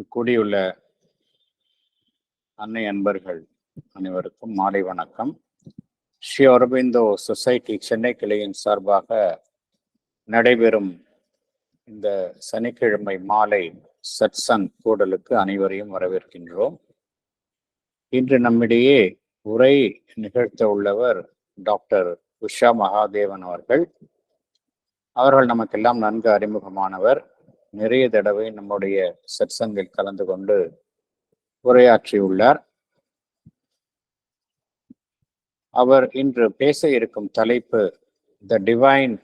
கூடியுள்ள அன்னை அன்பர்கள் அனைவருக்கும் மாலை வணக்கம். ஸ்ரீ அரபிந்தோ சொசைட்டி சென்னை கிளையின் சார்பாக நடைபெறும் இந்த சனிக்கிழமை மாலை சத்சங் கூடலுக்கு அனைவரையும் வரவேற்கின்றோம். இன்று நம்மிடையே உரை நிகழ்த்த உள்ளவர் டாக்டர் உஷா மகாதேவன் அவர்கள். அவர்கள் நமக்கெல்லாம் நன்கு அறிமுகமானவர். நிறைய தடவை நம்முடைய சத்சங்கில் கலந்து கொண்டு உரையாற்றியுள்ளார். அவர் இன்று பேச இருக்கும் தலைப்பு த டிவைன்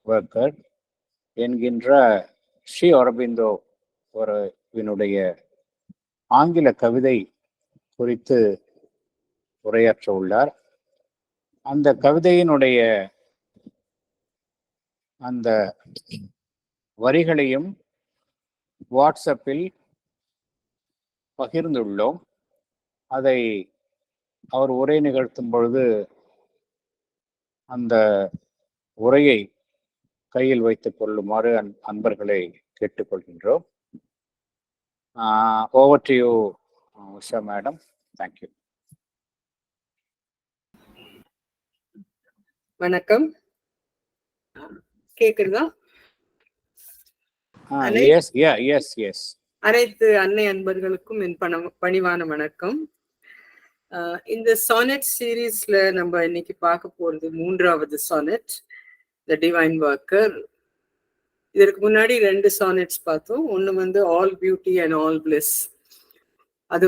ஒர்க்கர் என்கின்ற ஸ்ரீ அரபிந்தோ ஒருவனுடைய ஆங்கில கவிதை குறித்து உரையாற்ற உள்ளார். அந்த கவிதையினுடைய அந்த வரிகளையும் வாட்ஸ்அப்பில் பகிர்ந்துள்ளோம். அதை அவர் உரை நிகழ்த்தும் பொழுது அந்த உரையை கையில் வைத்துக் கொள்ளுமாறு அன்பர்களை கேட்டுக்கொள்கின்றோம். Over to you Usha madam. Thank you. வணக்கம். கேக்குறதா? அனைத்து அன்னை அன்பர்களுக்கும் என் பணிவான வணக்கம். இந்த சானட் சீரீஸ்ல நம்ம இன்னைக்கு பார்க்க போறது 3வது சானட், த டிவைன் ஒர்க்கர். இதற்கு முன்னாடி 2 சானட்ஸ் பார்த்தோம். ஒன்று all beauty and all bliss, அது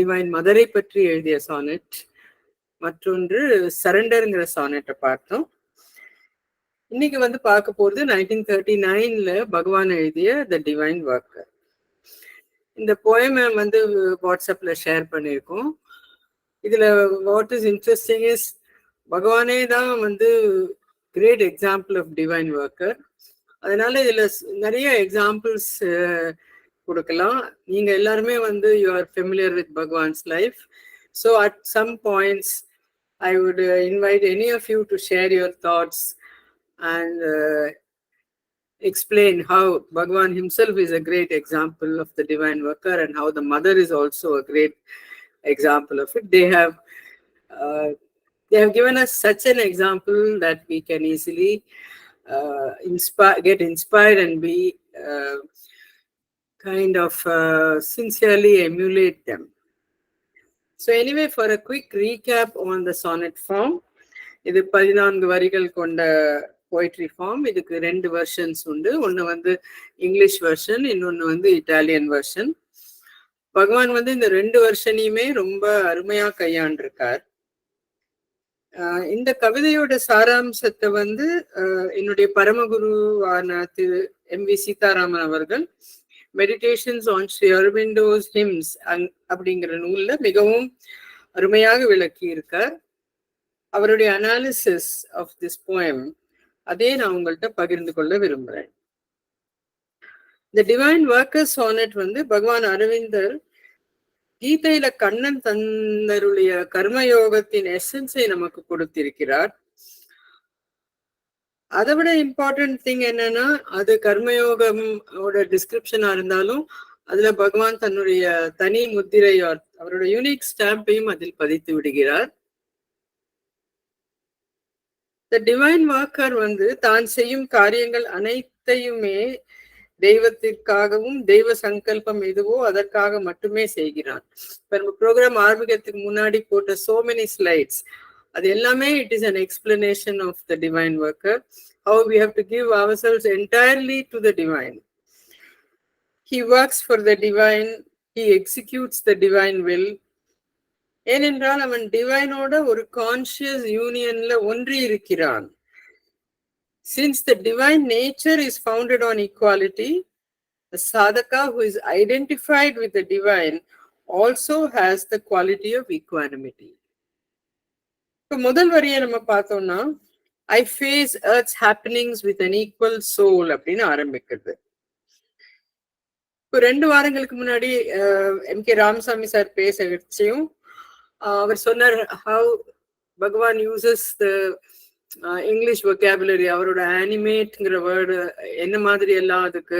டிவைன் மதரை பற்றி எழுதிய சானட். மற்றொன்று சரண்டர்ங்கிற சானட்டை பார்த்தோம். இன்னைக்கு பார்க்க போறது 1939ல பகவான் எழுதிய த டிவைன் ஒர்க்கர். இந்த போயமை வாட்ஸ்அப்ல ஷேர் பண்ணியிருக்கோம். இதுல வாட் இஸ் இன்ட்ரெஸ்டிங் இஸ், பகவானே தான் great example of divine worker. அதனால இதுல நிறைய எக்ஸாம்பிள்ஸ் கொடுக்கலாம். நீங்க எல்லாருமே you are familiar with Bhagavan's life. So at some points I would invite any of you to share your thoughts and explain how Bhagavan himself is a great example of the divine worker and how the mother is also a great example of it. They have given us such an example that we can easily get inspired and be kind of sincerely emulate them. So anyway, for a quick recap on the sonnet form, இது 14 வரிகள் கொண்ட poetry form. இதுக்கு 2 versions உண்டு. ஒன்று English version, இன்னொன்று Italian version. பகவான் இந்த 2 வெர்ஷனையுமே ரொம்ப அருமையா கையாண்டிருக்கார். இந்த கவிதையோட சாராம்சத்தை என்னுடைய பரமகுருவான திரு M.V. சீதாராமன் அவர்கள் மெடிடேஷன்ஸ் ஆன் ஸ்ரீ அரபிண்டோஸ் ஹிம்ஸ் அப்படிங்கிற நூல்ல மிகவும் அருமையாக விளக்கி இருக்கார். அவருடைய அனாலிசிஸ் ஆஃப் திஸ் போயம் அதே நான் உங்கள்கிட்ட பகிர்ந்து கொள்ள விரும்புகிறேன். இந்த டிவைன் ஒர்க்கர் சானட் பகவான் அரவிந்தர் கீதையில கண்ணன் தந்தருடைய கர்மயோகத்தின் எசன்ஸை நமக்கு கொடுத்திருக்கிறார். அதை விட இம்பார்ட்டன்ட் திங் என்னன்னா, அது கர்மயோகமோட டிஸ்கிரிப்ஷனா இருந்தாலும் அதுல பகவான் தன்னுடைய தனி முத்திரை, அவருடைய யூனிக் ஸ்டாம்பையும் அதில் பதித்து விடுகிறார். டிவைன் வாக்கர் தான் செய்யும் காரியங்கள் அனைத்தையுமே தெய்வத்திற்காகவும் தெய்வ சங்கல்பம் எதுவோ அதற்காக மட்டுமே செய்கிறான். இப்ப நம்ம ப்ரோக்ராம் ஆரம்பிக்கிறதுக்கு முன்னாடி போட்ட so many slides, அது எல்லாமே it is an explanation of the divine worker, how we have to give ourselves entirely to the divine. He works for the divine, he executes the divine will. ஏனென்றால் அவன் டிவைனோட ஒரு conscious யூனியன்ல ஒன்றி இருக்கிறான். Since the divine nature is founded on equality, the sadhaka who is identified with the divine also has the quality of equanimity. இப்போ முதல் வரியை நம்ம பார்த்தோம்னா, I face earth's happenings with an equal soul அப்படின்னு ஆரம்பிக்கிறது. இப்போ 2 வாரங்களுக்கு முன்னாடி M.K. ராமசாமி சார் பேச வச்சையும் அவர் சொன்னார் how பகவான் யூசஸ் த இங்கிலீஷ் vocabulary. அவரோட அனிமேட்ங்கிற வேர்டு என்ன மாதிரி எல்லாம் அதுக்கு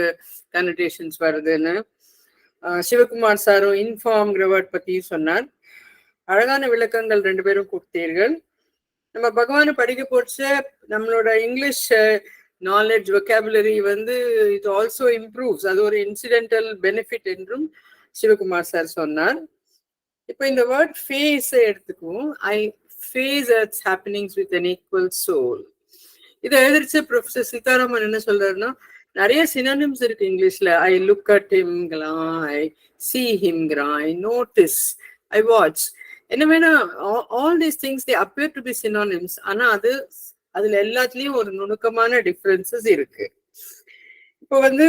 கனோட்டேஷன்ஸ் வருதுன்னு. சிவகுமார் சாரும் இன்ஃபார்ம்ங்கிற வேர்ட் பத்தி சொன்னார். அழகான விளக்கங்கள் 2 பேரும் கொடுத்தீர்கள். நம்ம பகவானை படிக்க போச்ச நம்மளோட இங்கிலீஷ் நாலேஜ் vocabulary வந்து it also improves. அது ஒரு இன்சிடென்டல் பெனிஃபிட் என்றும் சிவகுமார் சார் சொன்னார். இப்போ இந்த வேர்ட் ஃபேஸ் எடுத்துக்குவோம். ஐ face earth's happenings with an equal soul. இதை எழுதிருச்சு ப்ரொஃபசர் சீதாராமன் என்ன சொல்றாருன்னா, நிறைய சினானிம்ஸ் இருக்கு இங்கிலீஷ்ல. ஐ லுக் அட் ஹிம்ங்கிறான், ஐ சி ஹிம்ங்கிறான், ஐ நோட்டிஸ், ஐ வாட்ச், என்ன வேணா all these things they appear to be synonyms. ஆனா அதுல எல்லாத்துலயும் ஒரு நுணுக்கமான டிஃபரன்சஸ் இருக்கு. இப்போ வந்து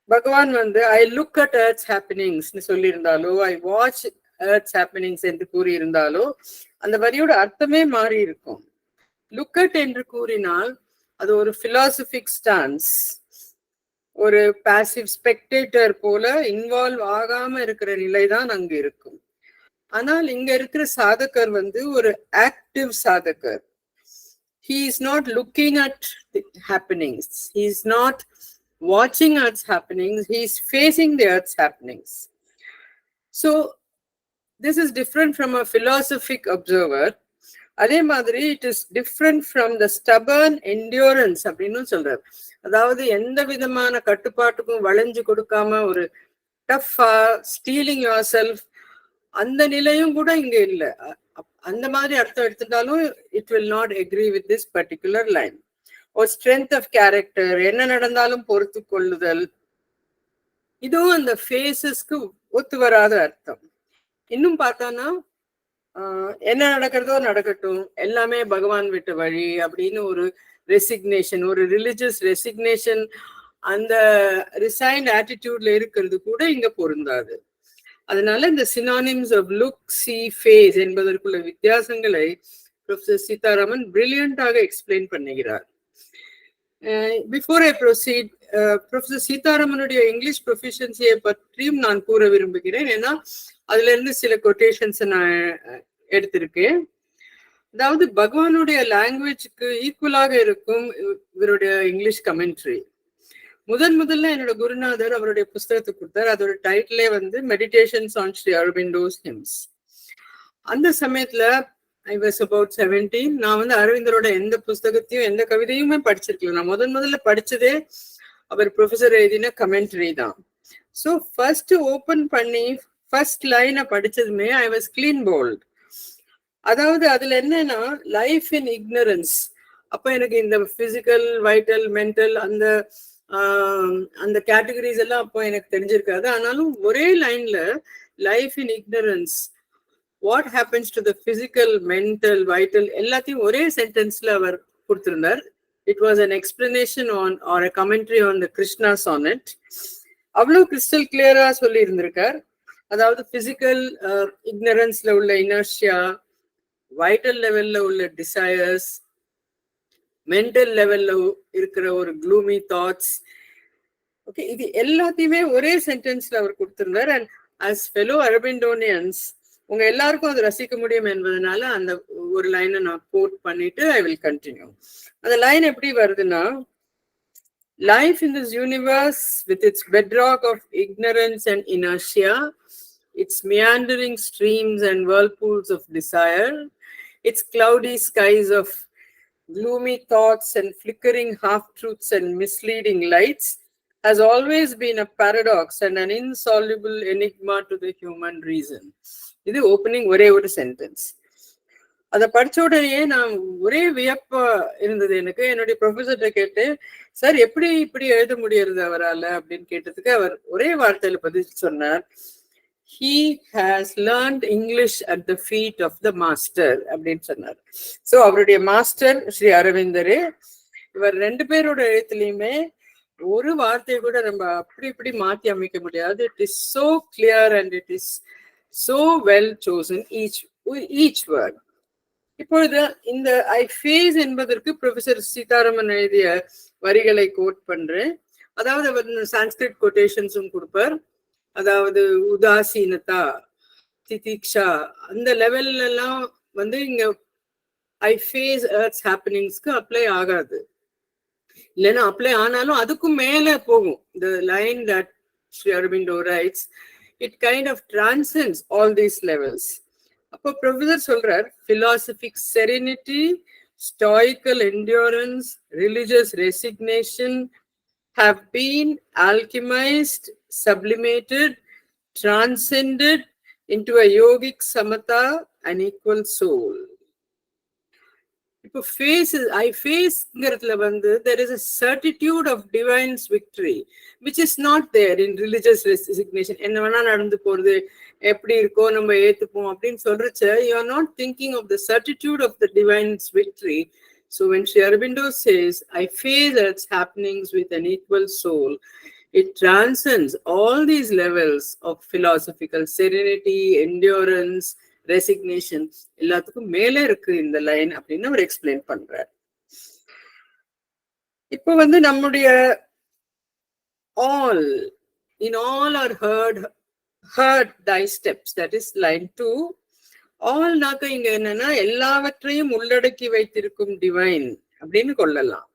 பகவான் வந்து I look at earth's happenings சொல்லியிருந்தாலோ, ஐ வாட்ச் earth's happenings என்று கூறியிருந்தாலோ அந்த வரியோட அர்த்தமே மாறி இருக்கும். லுக் அட் என்று கூறினால் அது ஒரு பிலாசபிக் ஸ்டான்ஸ், ஒரு பாசிவ் ஸ்பெக்டேட்டர் போல இன்வால்வ் ஆகாம இருக்கிற நிலைதான் அங்கு இருக்கும். ஆனால் இங்க இருக்கிற சாதகர் வந்து ஒரு active சாதகர். He is not looking at the happenings. He is not watching earth's happenings. He is facing the earth's happenings. So this is different from a philosophic observer. அதே மாதிரி it is different from the stubborn endurance அப்படின்னு சொல்றாரு. அதாவது எந்த விதமான கட்டுப்பாட்டுக்கும் வளைஞ்சு கொடுக்காம ஒரு டஃபா ஸ்டீலிங் யுவர் செல்ஃப், அந்த நிலையும் கூட இங்க இல்ல. அந்த மாதிரி அர்த்தம் எடுத்துட்டாலும் it will not agree with this particular line. ஒரு ஸ்ட்ரென்த் ஆஃப் கேரக்டர், என்ன நடந்தாலும் பொறுத்து கொள்ளுதல், இதுவும் அந்த ஃபேஸஸ்க்கு ஒத்து வராத அர்த்தம். இன்னும் பார்த்தானா என்ன நடக்கிறதோ நடக்கட்டும், எல்லாமே பகவான் விட்ட வழி அப்படின்னு ஒரு ரெசிக்னேஷன், ஒரு ரிலிஜியஸ் ரெசிக்னேஷன், அந்த ரிசைன்ட் ஆட்டிடியூட்ல இருக்கிறது கூட இங்க பொருந்தாது. அதனால இந்த synonyms of look, see, face என்பதற்குள்ள வித்தியாசங்களை ப்ரொஃபசர் சீதாராமன் பிரில்லியண்டாக எக்ஸ்பிளைன் பண்ணுகிறார். பிஃபோர் ஐ ப்ரொசீட், ப்ரொஃபசர் சீதாராமனுடைய இங்கிலீஷ் ப்ரொஃபிஷியன்சியை பற்றியும் நான் கூற விரும்புகிறேன். ஏன்னா அதுல இருந்து சில கொட்டேஷன்ஸ் நான் எடுத்திருக்கேன். அதாவது பகவானுடைய லாங்குவேஜ்க்கு ஈக்குவலாக இருக்கும் இவருடைய இங்கிலீஷ் கமெண்ட்ரி. முதல்ல என்னோட குருநாதர் அவருடைய புஸ்தகத்தை கொடுத்தார். அதோட டைட்டிலே வந்து மெடிடேஷன்ஸ் ஆன் ஸ்ரீ அரவிந்தோஸ் ஹிம்ஸ். அந்த சமயத்துல ஐ வாஸ் அபவுட் 17. நான் வந்து அரவிந்தரோட எந்த புஸ்தகத்தையும் எந்த கவிதையுமே படிச்சிருக்கல. நான் முதல்ல படிச்சதே அவர் ப்ரொஃபசர் எழுதின கமெண்ட்ரி தான். ஸோ ஃபர்ஸ்ட் ஓபன் பண்ணி ஃபர்ஸ்ட் லைனை படிச்சதுமே ஐ வாஸ் கிளீன் போல்ட். அதாவது அதுல என்னன்னா லைஃப் இன் இக்னரன்ஸ். அப்ப எனக்கு இந்த பிசிக்கல், வைட்டல், மென்டல் அந்த கேட்டகரிஸ் எல்லாம் அப்போ எனக்கு தெரிஞ்சிருக்காது. ஆனாலும் ஒரே லைன்ல life in ignorance, what happens to the physical, mental, vital எல்லாத்தையும் ஒரே சென்டென்ஸ்ல அவர் கொடுத்திருந்தார். It was an explanation on or a commentary on the Krishna sonnet. அவ்வளவு கிறிஸ்டல் கிளியரா சொல்லி இருந்திருக்கார். அதாவது பிசிக்கல் இக்னரன்ஸ்ல உள்ள இனர்ஷியா, வைட்டல் லெவல்ல உள்ள டிசையர்ஸ், மென்டல் லெவல்ல இருக்கிற ஒரு க்ளூமி தாட்ஸ், ஓகே, இது எல்லாத்தையுமே ஒரே சென்டென்ஸ்ல அவர் கொடுத்திருந்தார். அண்ட் அஸ் ஃபெலோ அரபிண்டோனியன்ஸ் உங்க எல்லாருக்கும் அது ரசிக்க முடியும் என்பதனால அந்த ஒரு லைனை நான் கோட் பண்ணிட்டு ஐ வில் கண்டினியூ. அந்த லைன் எப்படி வருதுன்னா, life in this universe with its bedrock of ignorance and inertia, its meandering streams and whirlpools of desire, its cloudy skies of gloomy thoughts and flickering half-truths and misleading lights, has always been a paradox and an insoluble enigma to the human reason. இது opening ஒரே ஒரு sentence. அதை படிச்ச உடனே நான் ஒரே வியப்பா இருந்தது எனக்கு. என்னுடைய ப்ரொஃபஸர்கிட்ட கேட்டு, சார் எப்படி இப்படி எழுத முடியறது அவரால் அப்படின்னு கேட்டதுக்கு அவர் ஒரே வார்த்தையில பதில் சொன்னார், he has learned English at the feet of the master அப்படின்னு சொன்னார். ஸோ அவருடைய மாஸ்டர் ஸ்ரீ அரவிந்தரே. இவர் 2 பேரோட எழுத்துலையுமே ஒரு வார்த்தையை கூட நம்ம அப்படி இப்படி மாத்தி அமைக்க முடியாது. It is so clear and it is so well chosen each word. இப்பொழுது இந்த ஐ ஃபேஸ் என்பதற்கு ப்ரொஃபசர் சீதாராமன் எழுதிய வரிகளை கோட் பண்றேன். அதாவது அவர் சான்ஸ்கிரிட் கொட்டேஷன்ஸும் கொடுப்பார். அதாவது உதாசீனதா, திதிக்ஷா, அந்த லெவல்ல எல்லாம் வந்து இங்க ஐ ஃபேஸ் எர்த்ஸ் ஹேப்பனிங்ஸ்க்கு அப்ளை ஆகாது. இல்லைன்னா அப்ளை ஆனாலும் அதுக்கும் மேல போகும். The line that Sri Aurobindo writes, it kind of transcends all these levels. அப்போ ப்ரொஃபசர் சொல்றார், philosophic serenity, stoical endurance, religious resignation have been alchemized, sublimated, transcended into a yogic samatha, an equal soul. இப்போ ஐ ஃபேஸ்ங்கிறதுல வந்து there is a certitude of divine's victory which is not there in religious resignation. என்ன வேணா நடந்து போறது, எப்படி இருக்கோ நம்ம ஏத்துப்போம் அப்படின்னு சொல்றச்ச you are not thinking of the certitude of the divine's victory. So when Sri Aurobindo says I face its happenings with an equal soul, it transcends all these levels of philosophical serenity, endurance, resignation, எல்லாத்துக்கும் மேல இருக்கு இந்த line அப்படின்னு அவர் explain பண்றார். இப்போ வந்து நம்முடைய all in all are heard thy steps, that is line 2. all நாக்க இங்க என்னன்னா எல்லாவற்றையும் உள்ளடக்கி வைத்திருக்கும் டிவைன் அப்படின்னு கொள்ளலாம்.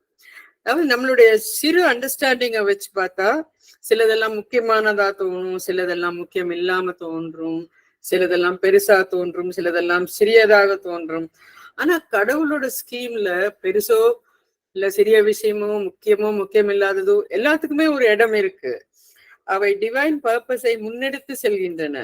அதாவது நம்மளுடைய சிறு அண்டர்ஸ்டாண்டிங்கை வச்சு பார்த்தா சிலதெல்லாம் முக்கியமானதா தோணும், சிலதெல்லாம் முக்கியம் இல்லாம தோன்றும், சிலதெல்லாம் பெருசா தோன்றும், சிலதெல்லாம் சிறியதாக தோன்றும். ஆனா கடவுளோட ஸ்கீம்ல பெருசோ இல்ல சிறிய விஷயமோ முக்கியமோ முக்கியம் இல்லாததோ எல்லாத்துக்குமே ஒரு இடம் இருக்கு. அவை டிவைன் பர்பஸை முன்னெடுத்து செல்கின்றன.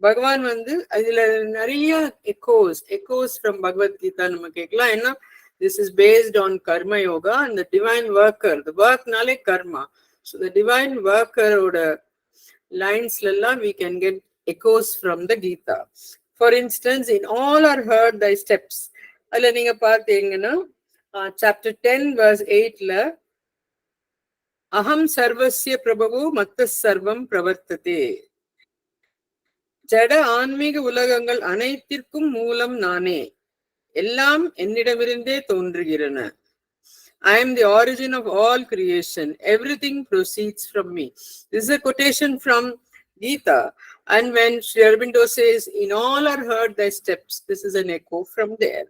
பகவான் வந்து அதுல நிறைய எக்கோஸ் ஃப்ரம் பகவத்கீதா நம்ம கேட்கலாம். ஏன்னா this is based on karma yoga and the divine worker, the workனாலே karma. So the divine worker ஓட லைன்ஸ்ல எல்லாம் we can get echoes from the Gita. For instance, in all are heard thy steps. அதுல நீங்க பார்த்தீங்கன்னா chapter 10 verse 8ல அஹம் சர்வஸ்ய பிரபு மத்த சர்வம் பிரவர்த்ததே, ஜட ஆன்மீக உலகங்கள் அனைத்திற்கும் மூலம் நானே, எல்லாம் என்னிடமிருந்தே தோன்றுகிறன. I am the origin of all creation, everything proceeds from me. This is a quotation from Gita. And when Sri Aurobindo says, in all are heard thy steps, this is an echo from there.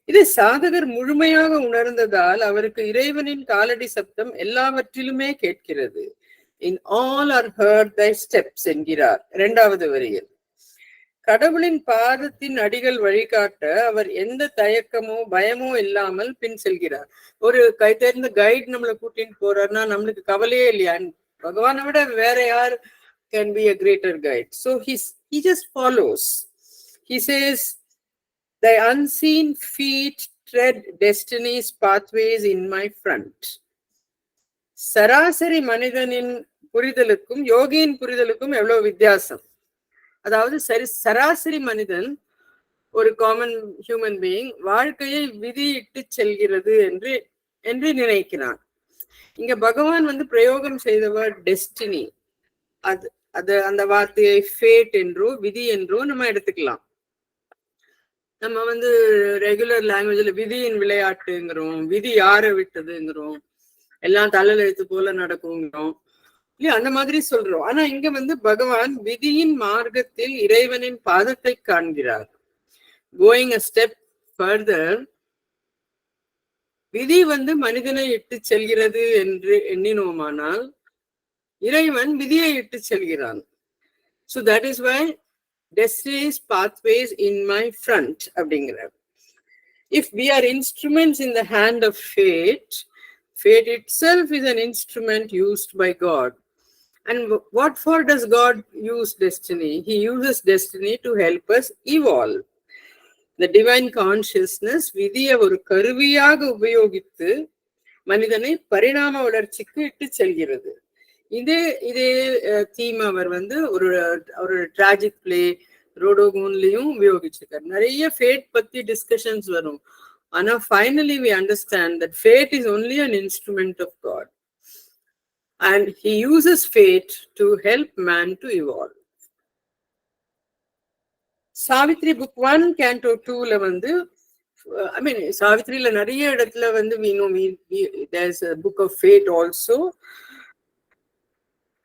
இதை சாதகர் முழுமையாக உணர்ந்ததால் அவருக்கு இறைவனின் காலடி சப்தம் எல்லாவற்றிலுமே கேட்கிறது. In all are heard thy steps என்கிறார் இரண்டாவது வரியில். கடவுளின் பாதத்தின் அடிகள் வழிகாட்ட அவர் எந்த தயக்கமோ பயமோ இல்லாமல் பின் செல்கிறார். ஒரு கை தேர்ந்த கைட் நம்மளை கூட்டின்னு போறாருன்னா நம்மளுக்கு கவலையே இல்லையா? பகவானை விட வேற யார் can be a greater guide? So he just follows. He says, thy unseen feet tread destiny's pathways in my front. சராசரி மனிதனின் புரிதலுக்கும் யோகியின் புரிதலுக்கும் எவ்வளவு வித்தியாசம். அதாவது சராசரி மனிதன், ஒரு காமன் ஹியூமன் பீயிங், வாழ்க்கையை விதியிட்டு செல்கிறது என்று நினைக்கிறான். இங்க பகவான் வந்து பிரயோகம் செய்தவர் டெஸ்டினி. அந்த வார்த்தையை ஃபேட் என்றோ விதி என்றோ நம்ம எடுத்துக்கலாம். நம்ம வந்து ரெகுலர் லாங்குவேஜ்ல விதியின் விளையாட்டுங்கிறோம், விதி யாரை விட்டதுங்கிறோம், எல்லாம் தலையில எழுத்து போல நடக்குங்கிறோம் இல்லையா, அந்த மாதிரி சொல்றோம். ஆனா இங்க வந்து பகவான் விதியின் மார்க்கத்தில் இறைவனின் பாதத்தை காண்கிறார். கோயிங் அ ஸ்டெப் ஃபர்தர், விதி வந்து மனிதனை இட்டு செல்கிறது என்று எண்ணினோமானால் இறைவன் விதியை இட்டு செல்கிறான். So that is why destiny's pathways in my front அப்படிங்கிறார். If we are instruments in the hand of fate, fate itself is an instrument used by God. And what for does God use destiny? He uses destiny to help us evolve. The divine consciousness விதியை ஒரு கருவியாக உபயோகித்து மனிதனை பரிணாம வளர்ச்சிக்கு இட்டு செல்கிறது. இதே தீம் அவர் வந்து ஒரு டிராஜிக் பிளே ரோடோகோன்லயும் உபயோகிச்சிருக்காரு. நிறைய ஃபேட் பத்தி டிஸ்கஷன்ஸ் வரும். ஆனா finally we understand that fate is only an instrument of God. And he uses fate to help man to evolve. Savitri book 1 canto 2ல வந்து சாவித்ரியில நிறைய இடத்துல வந்து we know there's a book of fate also.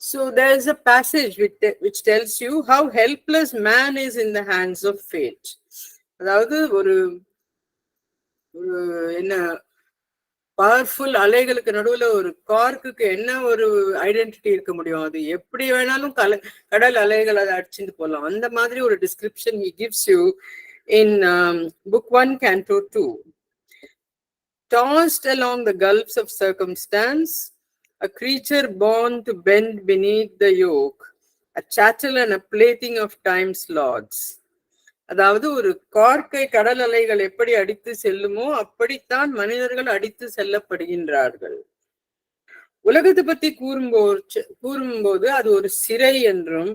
So there's a passage which tells you how helpless man is in the hands of fate. அதாவது ஒரு என்ன powerful அலைகளுக்கு நடுவுல ஒரு கார்க்குக்கு என்ன ஒரு ஐடென்டிட்டி இருக்க முடியும்? அது எப்படி வேணாலும் கடல் அலைகள் அதை அடிச்சுட்டு போகலாம். அந்த மாதிரி ஒரு description he gives you in book 1 canto 2. Tossed along the gulfs of circumstance, a creature born to bend beneath the yoke, a chattel and a plaything of time's lords. அதாவது ஒரு கார்க்கை கடல் அலைகள் எப்படி அடித்து செல்லுமோ அப்படித்தான் மனிதர்கள் அடித்து செல்லப்படுகின்றார்கள். உலகத்தை பத்தி கூறும்போது அது ஒரு சிறை என்றும்,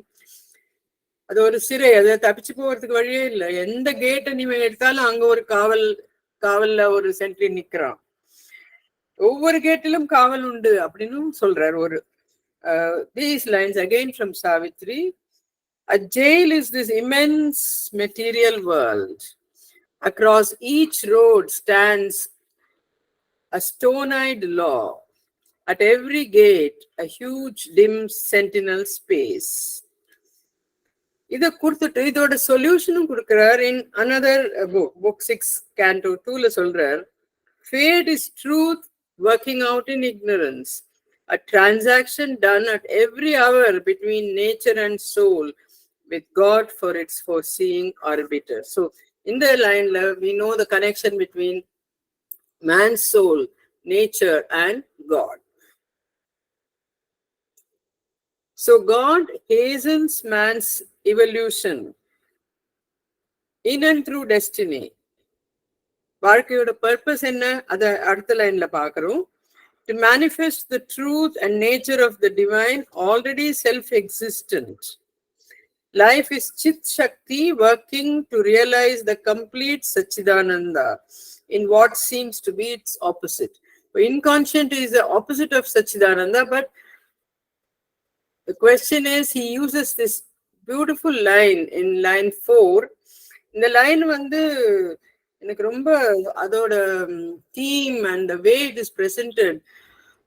அது ஒரு சிறை, அதை தப்பிச்சு போறதுக்கு வழியே இல்லை. எந்த கேட்டை நீ எடுத்தாலும் அங்க ஒரு காவல்ல ஒரு சென்ட்ரி நிக்கிறான். ஒவ்வொரு கேட்டிலும் காவல் உண்டு அப்படின்னு சொல்றார். ஒரு these lines again from Savitri. A jail is this immense material world. Across each road stands a stone-eyed law. At every gate, a huge, dim sentinel space. இதை கொடுத்துட்டு இதோட சொல்யூஷனும் கொடுக்கிறார். in another book 6 canto 2ல சொல்றார், fate is truth working out in ignorance, a transaction done at every hour between nature and soul, with God for its foreseeing arbiter. So in the line we know the connection between man's soul, nature and God. So God hastens man's evolution in and through destiny. வாழ்க்கையோட purpose என்ன? அத அடுத்த லைன்ல பாக்குறோம். To manifest the truth and nature of the divine already self-existent. Life is Chit Shakti working to realize the complete Satchidananda in what seems to be its opposite. Inconscient is the opposite of Satchidananda, but the question is, he uses this beautiful line in line 4. இந்த line எனக்கு ரொம்ப அதோட theme and the way it is presented,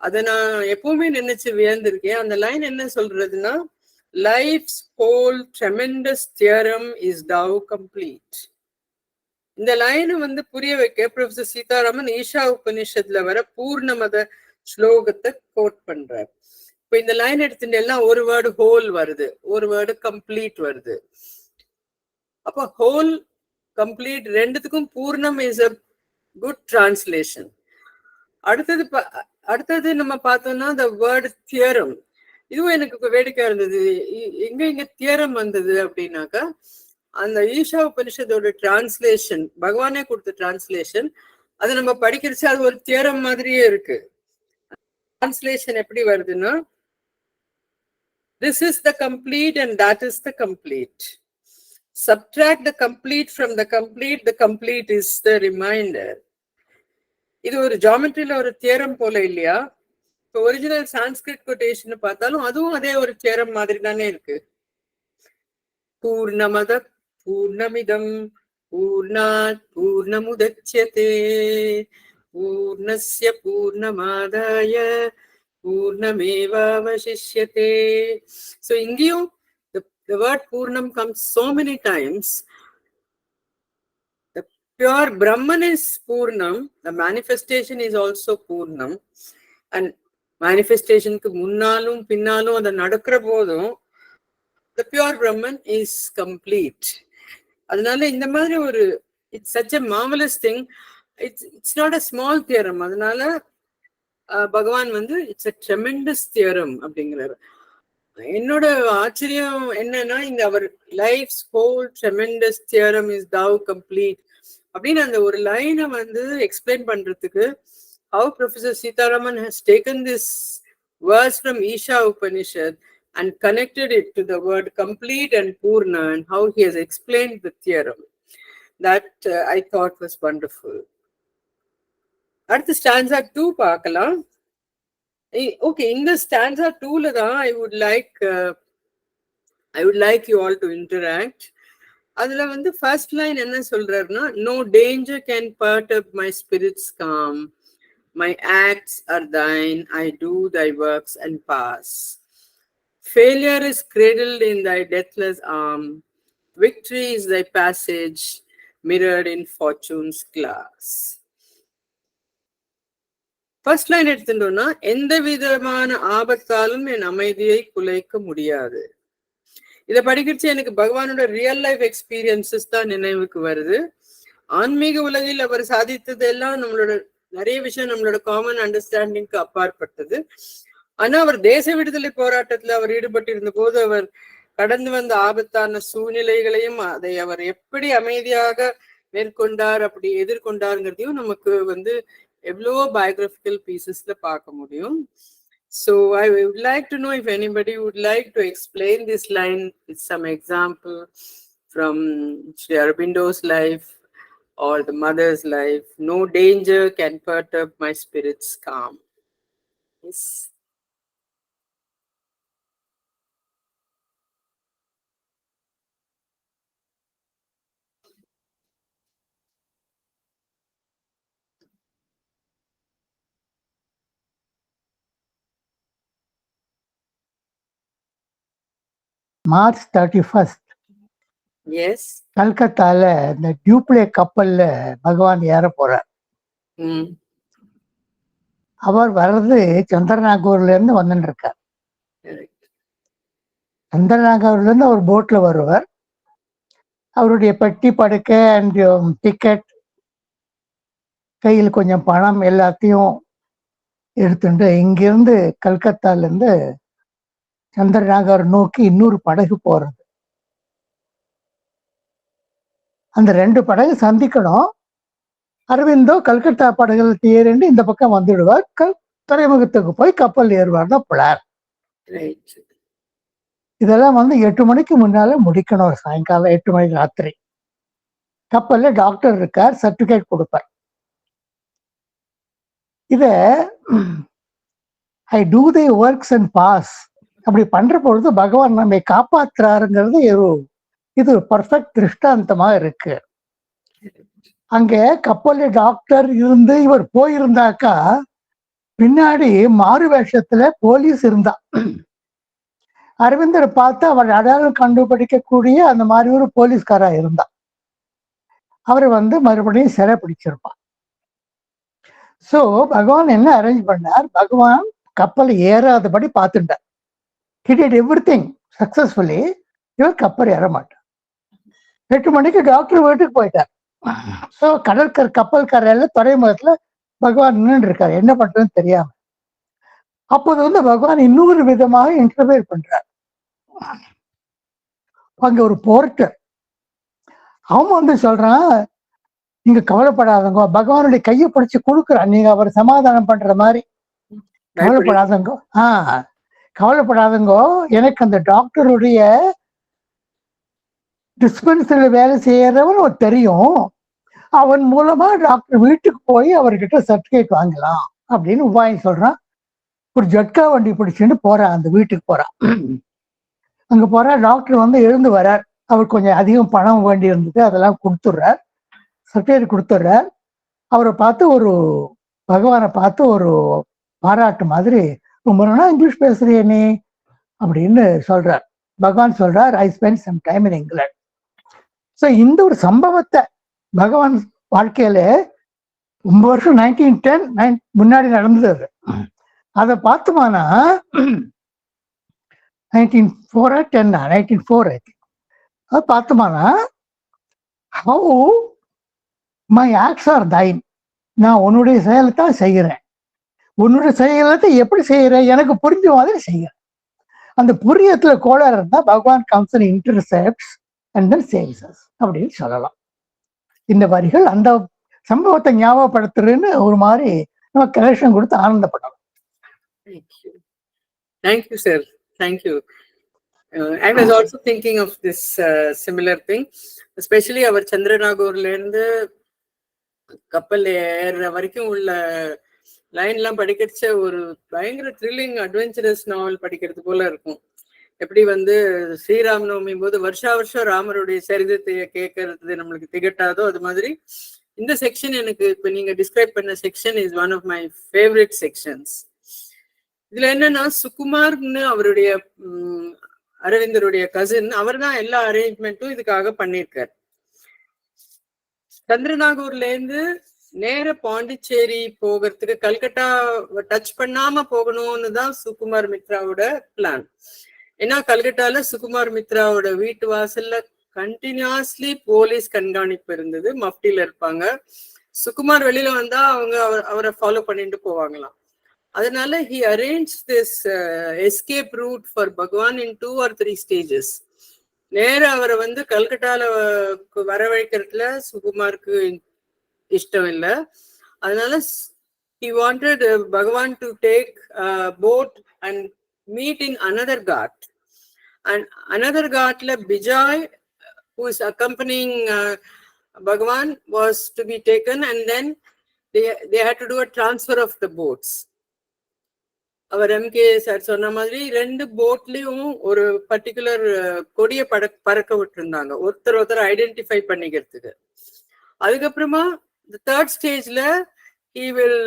அதை நான் எப்பவுமே நினைச்சு வியந்திருக்கேன். அந்த line என்ன சொல்றதுன்னா, life's whole tremendous theorem is thou complete. இந்த லைன் புரிய வைக்க ப்ரொஃபசர் சீதாராமன் ஈஷா உபநிஷத்துல வர பூர்ணமத ஸ்லோகத்தை கோட் பண்றார். இப்ப இந்த லைன் எடுத்துட்டேன்னா ஒரு வேர்டு ஹோல் வருது, ஒரு வேர்டு கம்ப்ளீட் வருது. அப்ப ஹோல் கம்ப்ளீட் ரெண்டுத்துக்கும் பூர்ணம் இஸ் அ குட் டிரான்ஸ்லேஷன். அடுத்தது நம்ம பார்த்தோம்னா the word theorem. இதுவும் எனக்கு வேடிக்கையா இருந்தது. எங்க தியரம் வந்தது அப்படின்னாக்கா, அந்த ஈஷா உபனிஷத்தோட டிரான்ஸ்லேஷன், பகவானே கொடுத்த டிரான்ஸ்லேஷன், அதை நம்ம படிக்கிறச்சு அது ஒரு தியரம் மாதிரியே இருக்கு. டிரான்ஸ்லேஷன் எப்படி வருதுன்னா, this is the complete and that is the complete. Subtract the complete from the complete is the reminder. இது ஒரு ஜியோமெட்ரியில ஒரு தியரம் போல இல்லையா? இப்போ ஒரிஜினல் சான்ஸ்கிரிட் கொட்டேஷன் பார்த்தாலும் அதுவும் அதே ஒரு தியரம் மாதிரி தானே இருக்கு. பூர்ணமத பூர்ணமிதம் பூர்ணாத் பூர்ணமுதச்யதே பூர்ணஸ்ய பூர்ணமாதாய பூர்ணமேவாவசிஷ்யதே. So இங்கேயும் the word Purnam comes so many times. The pure Brahman is Purnam, the manifestation is also Purnam. And manifestationக்கு முன்னாலும் பின்னாலும் அதை நடக்கிற போதும் the pure Brahman is complete. அதனால இந்த மாதிரி ஒரு it's such a marvelous thing. It's not a small theorem. அதனால பகவான் it's a tremendous theorem அப்படிங்கிறாரு. என்னோட ஆச்சரியம் என்னன்னா, இந்த அவர் life's whole tremendous theorem is thou complete அப்படின்னு அந்த ஒரு லைனை எக்ஸ்பிளைன் பண்றதுக்கு how Professor Sitaraman has taken this verse from Isha Upanishad and connected it to the word complete and purna, and how he has explained the theorem. That I thought was wonderful. அடுத்து stanza 2 பார்க்கலாம். Okay, in the stanza 2 தான் I would like you all to interact. அதுல first line என்ன சொல்றாருன்னா, no danger can perturb my spirit's calm. My acts are thine, I do thy works and pass. Failure is cradled in thy deathless arm. Victory is thy passage, mirrored in fortune's glass. First line எடுத்துட்டோம்னா, எந்த விதமான ஆபத்தாலும் என் அமைதியை குலைக்க முடியாது. இதை படிக்கிறச்சு எனக்கு பகவானோட real life experiences தான் நினைவுக்கு வருது. ஆன்மீக உலகில் அவர் சாதித்தது எல்லாம் நம்மளோட நிறைய விஷயம் நம்மளோட காமன் அண்டர்ஸ்டாண்டிங்க்கு அப்பாற்பட்டது. ஆனா அவர் தேச விடுதலை போராட்டத்துல அவர் ஈடுபட்டிருந்த போது அவர் கடந்து வந்த ஆபத்தான சூழ்நிலைகளையும் அதை அவர் எப்படி அமைதியாக மேற்கொண்டார், அப்படி எதிர்கொண்டாருங்கிறதையும் நமக்கு வந்து எவ்வளவோ பயோகிராபிக்கல் பீசஸ்ல பார்க்க முடியும். So I would like to know if anybody would like to explain this line with some example from Sri Aurobindo's life or the mother's life. No danger can perturb my spirit's calm. Yes. March 31st. Yes. கல்கத்தால இந்த Dupleix கப்பல்ல பகவான் ஏற போறார். அவர் வர்றது சந்திரநாகூர்ல இருந்து வந்துட்டு இருக்கார். சந்திரநாகூர்ல இருந்து அவர் போட்ல வருவார். அவருடைய பெட்டி படுக்கை அண்ட் டிக்கெட், கையில் கொஞ்சம் பணம் எல்லாத்தையும் எடுத்துட்டு இங்கிருந்து கல்கத்தால இருந்து சந்திரநாகர் நோக்கி இன்னொரு படகு போறது. அந்த 2 படகு சந்திக்கணும். அரவிந்தோ கல்கத்தா படகுல ஏறிண்டு இந்த பக்கம் வந்துடுவார். துறைமுகத்துக்கு போய் கப்பல் ஏறுவார் தான் பிளான். இதெல்லாம் வந்து 8 மணிக்கு முன்னால முடிக்கணும். சாயங்காலம் 8 மணிக்கு ராத்திரி. கப்பல்ல டாக்டர் இருக்கார், சர்டிபிகேட் கொடுப்பார். இத I do the works and pass அப்படி பண்ற பொழுது பகவான் நம்மை காப்பாற்றுறாருங்கிறது இது பர்ஃபெக்ட் திருஷ்டாந்தமா இருக்கு. அங்க கப்பல்ல டாக்டர் இருந்து இவர் போயிருந்தாக்கா பின்னாடி மாறு வேஷத்துல போலீஸ் இருந்தா அரவிந்தரை பார்த்து அவர் அடையாளம் கண்டுபிடிக்கக்கூடிய அந்த மாதிரி ஒரு போலீஸ்காரா இருந்தா அவர் வந்து மறுபடியும் சிறை பிடிச்சிருப்பான். சோ பகவான் என்ன அரேஞ்ச் பண்ணார், பகவான் கப்பல் ஏறாதபடி பார்த்துட்டார். He did everything successfully. இவர் கப்பல் ஏற மாட்டார். 8 மணிக்கு டாக்டர் வீட்டுக்கு போயிட்டார். ஸோ கப்பல் கரையில துறைமுகத்துல பகவான் நின்று இருக்காரு, என்ன பண்றதுன்னு தெரியாம. அப்போது வந்து பகவான் இன்னொரு விதமாக இன்டர்வியூ பண்றார். அங்க ஒரு போர்ட்டர் அவன் வந்து சொல்றான், நீங்க கவலைப்படாதங்க, பகவானுடைய கையை பிடிச்சு கொடுக்குறான், நீங்க அவர் சமாதானம் பண்ற மாதிரி. கவலைப்படாதங்கோ, கவலைப்படாதங்கோ, எனக்கு அந்த டாக்டருடைய டிஸ்பென்சரியில வேலை செய்யறவன் தெரியும், அவன் மூலமா டாக்டர் வீட்டுக்கு போய் அவர்கிட்ட சர்டிபிகேட் வாங்கலாம் அப்படின்னு உபாயம் சொல்றான். ஒரு ஜட்கா வண்டி பிடிச்சுட்டு போறான், அந்த வீட்டுக்கு போறான். அங்க போறா, டாக்டர் வந்து எழுந்து வர்றார். அவர் கொஞ்சம் அதிகம் பணம் வேண்டி இருந்தது, அதெல்லாம் கொடுத்துட்றார், சர்டிபிகேட் கொடுத்துட்றார். அவரை பார்த்து பகவானை பார்த்து ஒரு பாராட்டு மாதிரி, ரொம்ப நாளா இங்கிலீஷ் பேசுறிய நீ அப்படின்னு சொல்றார். பகவான் சொல்றார், I spend some time in England. So இந்த ஒரு சம்பவத்தை பகவான் வாழ்க்கையில 9 வருஷம் 1910 முன்னாடி நடந்தது. அதை பார்த்தோம்னா 1904 அதை பார்த்தோம்னா, how my acts are thine, நான் உன்னுடைய செயலத்தான் செய்கிறேன், உன்னுடைய செயலத்தை எப்படி செய்யறேன் எனக்கு புரிஞ்ச மாதிரி செய்யறேன். அந்த புரியத்துல கோளாறு இருந்தா பகவான் comes and intercepts and then saves us அப்படின்னு சொல்லலாம். இந்த வரிகள் அந்த சம்பவத்தை ஞாபகப்படுத்துறதுன்னு ஒரு மாதிரி நம்ம கலெக்ஷன் கொடுத்து ஆனந்தப்படலாம். Thank you, sir. Thank you. I was also thinking of this similar thing, especially our Chandranagurla இருந்து கப்பல் ஏற வரைக்கும் உள்ள லைன் எல்லாம் படிக்கிறச்ச ஒரு பயங்கர த்ரில்லிங் அட்வென்ச்சரஸ் நாவல் படிக்கிறது போல இருக்கும். எப்படி வந்து ஸ்ரீராம் நவமி போது வருஷா வருஷம் ராமருடைய சரிதத்தை கேட்கறது நம்மளுக்கு திகட்டாதோ, அது மாதிரி இந்த செக்ஷன் எனக்கு இப்ப நீங்க டிஸ்கிரைப் பண்ண section is one of my favourite sections. இதுல என்னன்னா, சுகுமார்னு அவருடைய அரவிந்தருடைய கசின், அவர் தான் எல்லா அரேஞ்ச்மெண்ட்டும் இதுக்காக பண்ணியிருக்காரு. சந்திரநாகூர்ல இருந்து நேர பாண்டிச்சேரி போகிறதுக்கு கல்கட்டா டச் பண்ணாம போகணும்னு தான் சுகுமார் மித்ராவோட பிளான். ஏன்னா கல்கட்டால சுகுமார் மித்ராவோட வீட்டு வாசல்ல கண்டினியூஸ்லி போலீஸ் கண்காணிப்பு இருந்தது, மஃப்டில இருப்பாங்க. சுகுமார் வெளியில வந்தா அவங்க அவரை ஃபாலோ பண்ணிட்டு போவாங்களாம். அதனால he arranged this escape route for Bhagwan in 2 or 3 stages. நேர அவரை வந்து கல்கட்டால வரவழைக்கிறதுல சுகுமாருக்கு இஷ்டம் இல்லை. அதனால he wanted Bhagwan to take a boat and meet in another ghat. And another ghatla Bijay, who is accompanying Bhagwan, was to be taken, and then they had to do a transfer of the boats. அவர் MK sir சொன்ன மாதிரி 2 போட்லயும் ஒரு particular கொடிய பறக்க விட்டுருந்தாங்க, ஒருத்தர் identify பண்ணிக்கிறதுக்கு. அதுக்கப்புறமா third stageல he will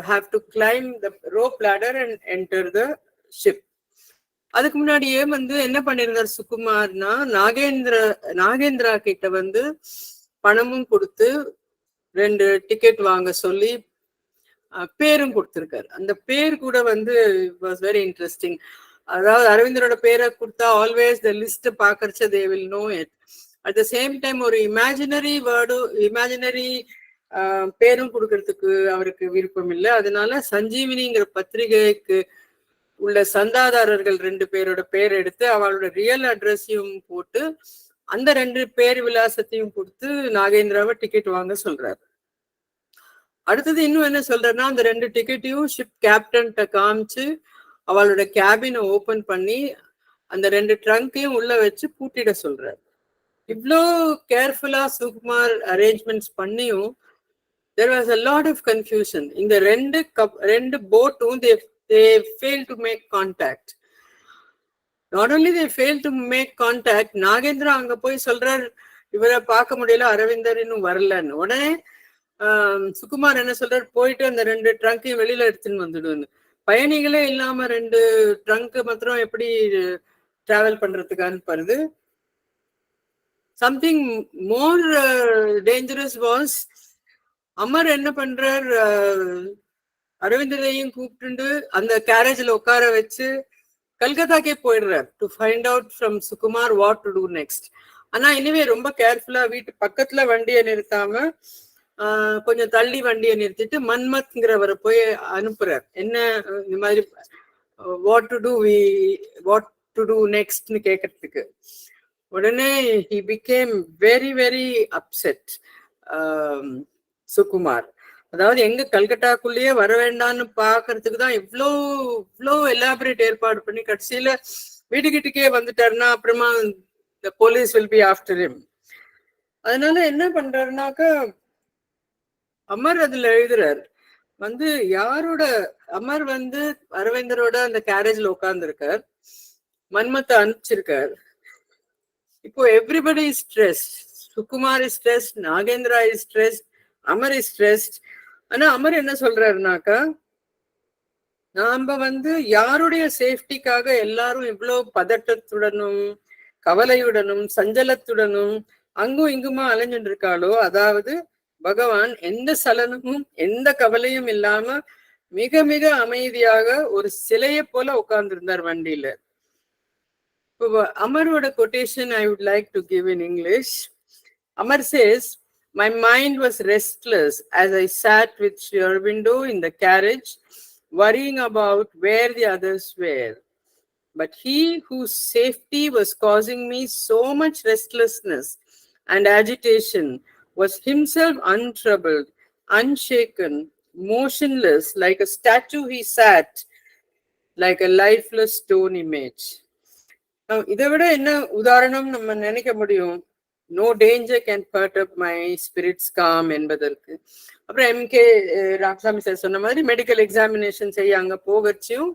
have to climb the rope ladder and enter the ship. அதுக்கு முன்னாடியே வந்து என்ன பண்ணிருந்தார் சுகுமார்னா, நாகேந்திரா கிட்ட வந்து பணமும் கொடுத்து 2 டிக்கெட் வாங்க சொல்லி பேரும் கொடுத்திருக்காரு. அந்த பேர் கூட வந்து வாஸ் வெரி இன்ட்ரெஸ்டிங். அதாவது அரவிந்தரோட பேரை கொடுத்தா ஆல்வேஸ் த லிஸ்ட் பாக்கறச்ச they will know it. At the same time ஒரு இமேஜினரி பேரும் கொடுக்கறதுக்கு அவருக்கு விருப்பம் இல்லை. அதனால சஞ்சீவினிங்கிற பத்திரிகைக்கு உள்ள சந்தாதாரர்கள் 2 பேரோட பேர் எடுத்து அவளோட ரியல் அட்ரஸையும் போட்டு அந்த 2 பேர் விலாசத்தையும் கொடுத்து நாகேந்திராவை டிக்கெட் வாங்க சொல்றாரு. அடுத்தது இன்னும் என்ன சொல்றேன்னா, அந்த 2 டிக்கெட்டையும் ஷிப் கேப்டன்கிட்ட காமிச்சு அவளோட கேபினை ஓபன் பண்ணி அந்த 2 ட்ரங்கையும் உள்ள வச்சு பூட்டிட சொல்றாரு. இவ்வளோ கேர்ஃபுல்லா சுகுமார் அரேஞ்ச்மெண்ட்ஸ் பண்ணியும் there was a lot of confusion. இந்த 2 போட்டும் they failed to make contact. Not only they failed to make contact, Nagendra அங்க போய் சொல்றார் இவரை பார்க்க முடியல, அரவிந்தர் இன்னும் வரலன்னு. உடனே சுகுமார் என்ன சொல்றாரு, போயிட்டு அந்த 2 ட்ரங்கையும் வெளியில எடுத்துன்னு வந்துடுன்னு. பயணிகளே இல்லாம 2 ட்ரங்க் மாத்திரம் எப்படி டிராவல் பண்றதுக்கான்னு பாருது. Something more dangerous was, Amar என்ன பண்றார், அரவிந்தரையும் கூப்பிட்டு அந்த கேரேஜ்ல உட்கார வச்சு கல்கத்தாக்கே போயிடுறார் to find out from Sukumar what to do next. ஆனா இனிமே ரொம்ப கேர்ஃபுல்லா வீட்டு பக்கத்துல வண்டியை நிறுத்தாம கொஞ்சம் தள்ளி வண்டியை நிறுத்திட்டு மன்மத்ங்கிறவரை போய் அனுப்புறார். என்ன இந்த மாதிரி வாட் டு டூ நெக்ஸ்ட்னு கேட்கறதுக்கு. உடனே he became very very upset. Sukumar அதாவது எங்க கல்கட்டாக்குள்ளேயே வர வேண்டாம்னு பாக்குறதுக்கு தான் இவ்வளோ எலாபரேட் ஏற்பாடு பண்ணி கடைசியில வீட்டுக்கிட்டக்கே வந்துட்டாருன்னா அப்புறமா the police will be after him. அதனால என்ன பண்றாருனாக்கா, அமர் அதுல எழுதுறார் வந்து யாரோட, அமர் வந்து அரவிந்தரோட அந்த கேரேஜ்ல உட்கார்ந்து இருக்கார், மன்மத்தை அனுப்பிச்சிருக்கார். இப்போ everybody is stressed. Sukumar is stressed, Nagendra is stressed, Amar is stressed. ஆனா அமர் என்ன சொல்றாருனாக்கா, நாம வந்து யாருடைய சேஃப்டிக்காக எல்லாரும் இவ்வளவு பதட்டத்துடனும் கவலையுடனும் சஞ்சலத்துடனும் அங்கும் இங்குமா அலைஞ்சுட்டு இருக்காளோ, அதாவது பகவான் எந்த சலனமும் எந்த கவலையும் இல்லாம மிக மிக அமைதியாக ஒரு சிலையை போல உட்கார்ந்து இருந்தார் வண்டியில. Amar's quotation I would like to give in English. Amar says, "My mind was restless as I sat with Aurobindo in the carriage, worrying about where the others were. But he whose safety was causing me so much restlessness and agitation was himself untroubled, unshaken, motionless, like a statue he sat, like a lifeless stone image." இதை விட என்ன உதாரணம் நம்ம நினைக்க முடியும்? No danger can perturb my spirits calm என்பதற்கு. அப்புறம் MK Ramasamy sir சொன்ன மாதிரி மெடிக்கல் எக்ஸாமினேஷன் செய்ய அங்க போகச்சும்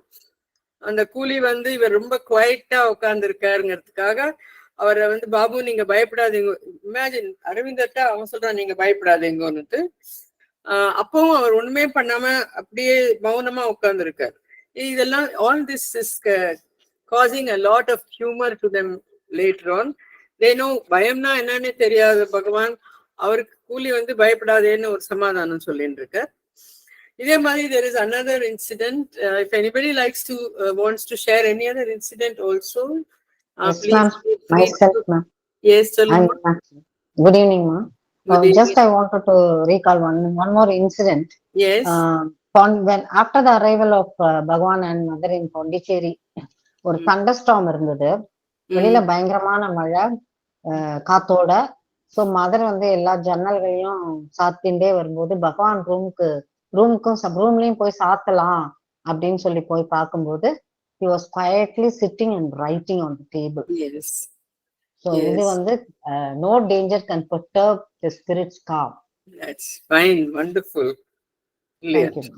அந்த கூலி வந்து இவர் ரொம்ப குவைட்டா உட்கார்ந்து இருக்காருங்கிறதுக்காக அவரை வந்து பாபு நீங்க பயப்படாதீங்க, இமேஜின் அரவிந்தர்ட்ட அவன் சொல்றான் நீங்க பயப்படாதீங்கன்னுட்டு. அப்பவும் அவர் ஒண்ணுமே பண்ணாம அப்படியே மௌனமா உட்கார்ந்து இருக்காரு. இதெல்லாம் all this is causing a lot of humor to them later on. They know பயம்னா என்னன்னு தெரியாது பகவான், அவருக்கு கூலி வந்து பயப்படாதேன்னு ஒரு சமாதானம் சொல்லிட்டு இருக்க. இதே மாதிரி there is another incident. If anybody likes to wants to share any other incident also, Yes, please ma'am. feel free Myself, to- ma'am. Yes, சொல்லுங்க. Good evening, ma'am. Good evening. Just I wanted to recall one more incident. Yes. When after the arrival of Bhagwan and mother in Pondicherry, ஒரு thunderstorm இருந்தது. வெளியில பயங்கரமான மழை, காத்தோட. So mother வந்து எல்லா ஜன்னல்களையும் சாத்திண்டே வரும்போது பகவான் ரூமுக்கும் ரூம்லயும் போய் சாத்தலாம் அப்படின்னு சொல்லி போய் பார்க்கும்போது he was quietly sitting and writing on the table. Yes. So இது வந்து no danger can perturb the spirit's calm. That's fine. Wonderful. Thank you.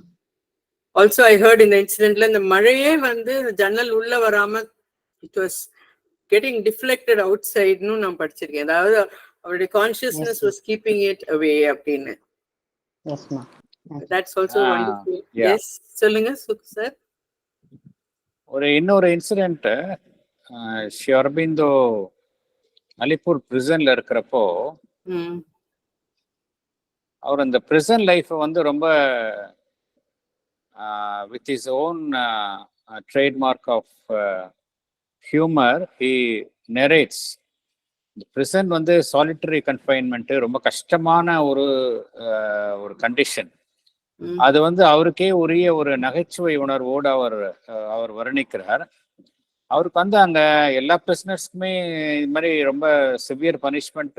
Also I heard in the incidentல இந்த மழையே வந்து ஜன்னல் உள்ள வராம it was getting deflected outside னு நான் படிச்சிருக்கேன். அதாவது அவருடைய consciousness was keeping it away அப்படின்னு. Yes, ma'am. That's also wonderful. Yeah. Yes, சொல்லுங்க சுக் சார். இன்னொரு இன்சிடென்ட், ஷியர்பிந்தோ அலிப்பூர் பிரிசன்ல இருக்கிறப்போ அவர் அந்த பிரிசன் லைஃப் வந்து ரொம்ப with is own trademark of humour he நெரேட்ஸ். இந்த பிரிசன் வந்து சாலிட்டரி கன்ஃபைன்மெண்ட் ரொம்ப கஷ்டமான ஒரு கண்டிஷன். அது வந்து அவருக்கே உரிய ஒரு நகைச்சுவை உணர்வோடு அவர் வர்ணிக்கிறார். அவருக்கு வந்து அங்க எல்லா பிரிசனர்ஸ்க்குமே இது மாதிரி ரொம்ப சிவியர் பனிஷ்மெண்ட்,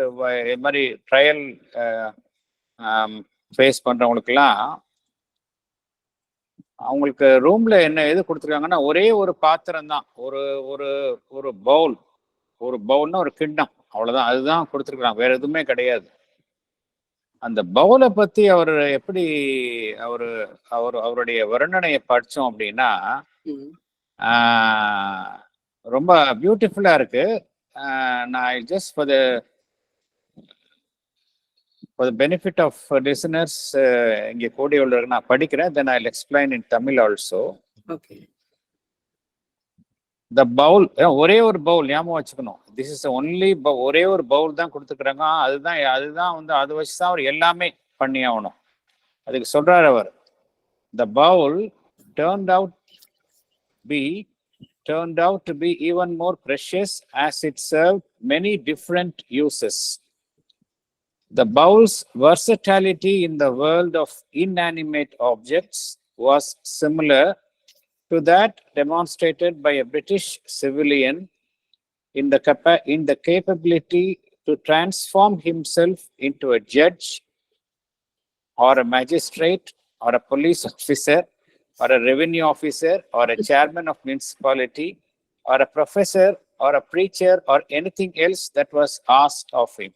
இது மாதிரி ட்ரையல் ஃபேஸ் பண்றவங்களுக்குலாம் அவங்களுக்கு ரூம்ல என்ன எது கொடுத்துருக்காங்கன்னா ஒரே ஒரு பாத்திரம் தான், ஒரு பவுல்னா ஒரு கிண்ணம், அவ்வளவுதான், அதுதான் கொடுத்துருக்காங்க, வேற எதுவுமே கிடையாது. அந்த பவுலை பத்தி அவர் எப்படி அவருடைய வர்ணனையை படிச்சோம் அப்படின்னா ரொம்ப பியூட்டிஃபுல்லா இருக்கு. நான் just for the benefit of listeners இங்கே கூடிய உள்ளவர்கள் நான் படிக்கிறேன். Then I will explain in Tamil also. Okay. The bowl, ஒரே ஒரு பவுல் ஞாபகம் வச்சுக்கணும். திஸ் இஸ் ஒன்லி ஒரே ஒரு பவுல் தான் கொடுத்துக்கிறாங்க. அதுதான் வந்து அதை வச்சுதான் அவர் எல்லாமே பண்ணி ஆகணும். அதுக்கு சொல்றாரு அவர், த Pavul turned out to be even more precious as it served many different uses. The bowl's versatility in the world of inanimate objects was similar to that demonstrated by a British civilian in the capability to transform himself into a judge or a magistrate or a police officer or a revenue officer or a chairman of municipality or a professor or a preacher or anything else that was asked of him.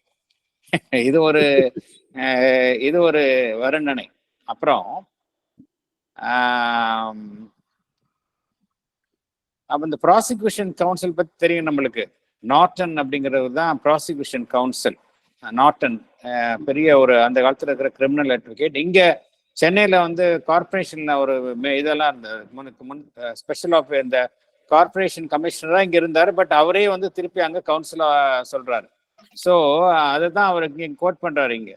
இது ஒரு வர்ணனை. அப்புறம் இந்த prosecution council பத்தி தெரியும் நம்மளுக்கு. Norton அப்படிங்கிறது தான் ப்ராசிக்யூஷன் கவுன்சில். நார்டன் பெரிய ஒரு அந்த காலத்துல இருக்கிற கிரிமினல் அட்வொகேட். இங்க சென்னையில வந்து கார்பரேஷன்ல ஒரு இதெல்லாம் இருந்த ஸ்பெஷல் ஆஃப் இந்த கார்பரேஷன் கமிஷனரா இங்க இருந்தாரு. பட் அவரே வந்து திருப்பி அங்க கவுன்சிலா சொல்றாரு. ஸோ அதுதான் அவர் இங்க கோட் பண்றாரு. இங்க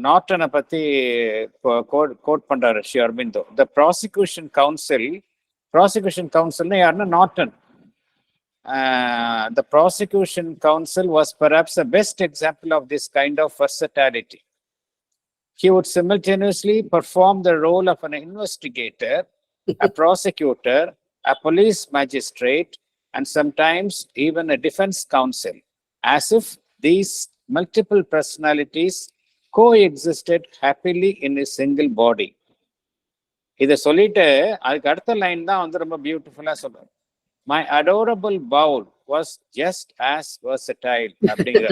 நார்டனை பத்தி கோட் பண்றாரு ஸ்ரீ அரபிந்தோ. த ப்ராசிக்யூஷன் கவுன்சில்னா யாருன்னா Norton. The prosecution counsel was perhaps the best example of this kind of versatility. He would simultaneously perform the role of an investigator, a prosecutor, a police magistrate, and sometimes even a defense counsel, as if these multiple personalities coexisted happily in a single body. இதை சொல்லிட்டு அதுக்கு அடுத்த line தான் வந்து ரொம்ப பியூட்டிஃபுல்லா சொல்றாரு. My adorable bowl was just as versatile அப்படிங்கிற.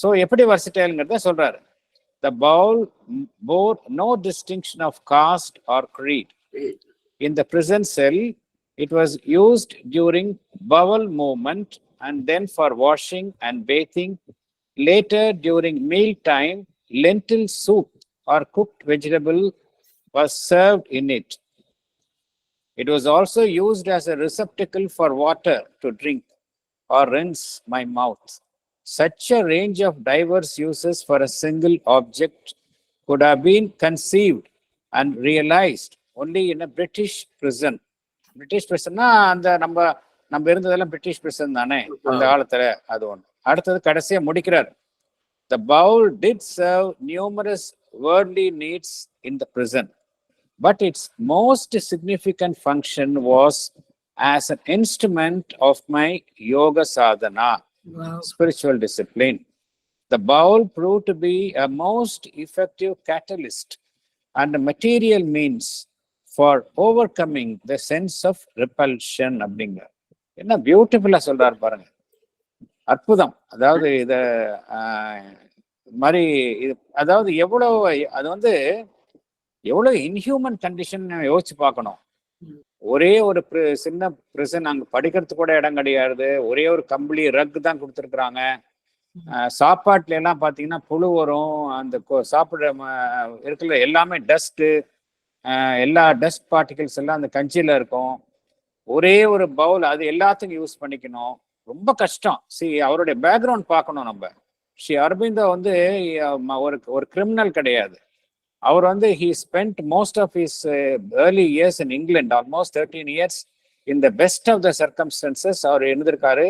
ஸோ எப்படி versatileங்கிறத சொல்றாரு. The bowl bore no distinction of caste or creed. In the prison cell, it was used during bowel movement and then for washing and bathing. Later, during meal time, lentil soup or cooked vegetable was served in it. It was also used as a receptacle for water to drink or rinse my mouth. Such a range of diverse uses for a single object could have been conceived and realized only in a British prison. British பிரிசன்னா அந்த நம்ம இருந்ததெல்லாம் British prison தானே அந்த காலத்துல. அது ஒன்று. அடுத்தது கடைசியா முடிக்கிறார். The bowl did serve numerous worldly needs in the prison, but its most significant function was as an instrument of my yoga sadhana, spiritual discipline. The bowl proved to be a most effective catalyst and a material means for overcoming the sense of repulsion. அப்படிங்கிற என்ன பியூட்டிஃபுல்லா சொல்றாரு பாருங்க. அற்புதம். அதாவது இத மாதிரி அதாவது எவ்வளவு அது வந்து எவ்வளவு இன்ஹியூமன் கண்டிஷன் யோசிச்சு பார்க்கணும். ஒரே ஒரு சின்ன பிரிசன், அங்க படிக்கிறதுக்கு கூட இடம் கிடையாது, ஒரே ஒரு கம்பளி ரக் தான் கொடுத்துருக்குறாங்க. சாப்பாட்டுல எல்லாம் பாத்தீங்கன்னா புழு வரும், அந்த சாப்பிட இருக்கிற எல்லாமே டஸ்ட்டு, எல்லா டஸ்ட் பார்ட்டிகல்ஸ் எல்லாம் அந்த கஞ்சியில இருக்கும். ஒரே ஒரு பவுல், அது எல்லாத்துக்கும் யூஸ் பண்ணிக்கணும். ரொம்ப கஷ்டம். அவருடைய பேக்ரவுண்ட் பார்க்கணும் நம்ம. ஸ்ரீ அரபிந்தோ வந்து ஒரு கிரிமினல் கிடையாது. அவர் வந்து he spent most of his early years in England, almost 13 years in the best of the circumstances. அவர் இருந்திருக்காரு.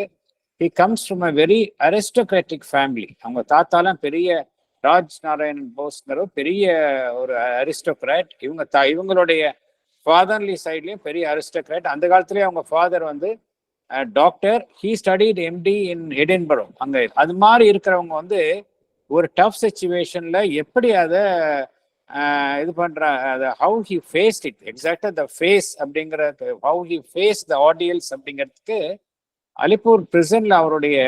He comes from a very aristocratic family. அவங்க தாத்தாலாம் பெரிய ராஜ் நாராயணன் போஸ்ங்கிற பெரிய ஒரு அரிஸ்டோக்ராட். இவங்களுடைய ஃபாதர்லி சைட்லயும் பெரிய அரிஸ்டோக்ராட். அந்த காலத்துலயே அவங்க ஃபாதர் வந்து doctor. He studied MD in Edinburgh. அங்க அது மாதிரி இருக்கிறவங்க வந்து ஒரு டஃப் சிச்சுவேஷன்ல எப்படி அதை இது பண்ற, ஹவு ஹி ஃபேஸ்ட் இட், எக்ஸாக்டா த ஃபேஸ் அப்படிங்கிற, how he face the audience அப்படிங்கிறதுக்கு அலிப்பூர் பிரிசன்ல அவருடைய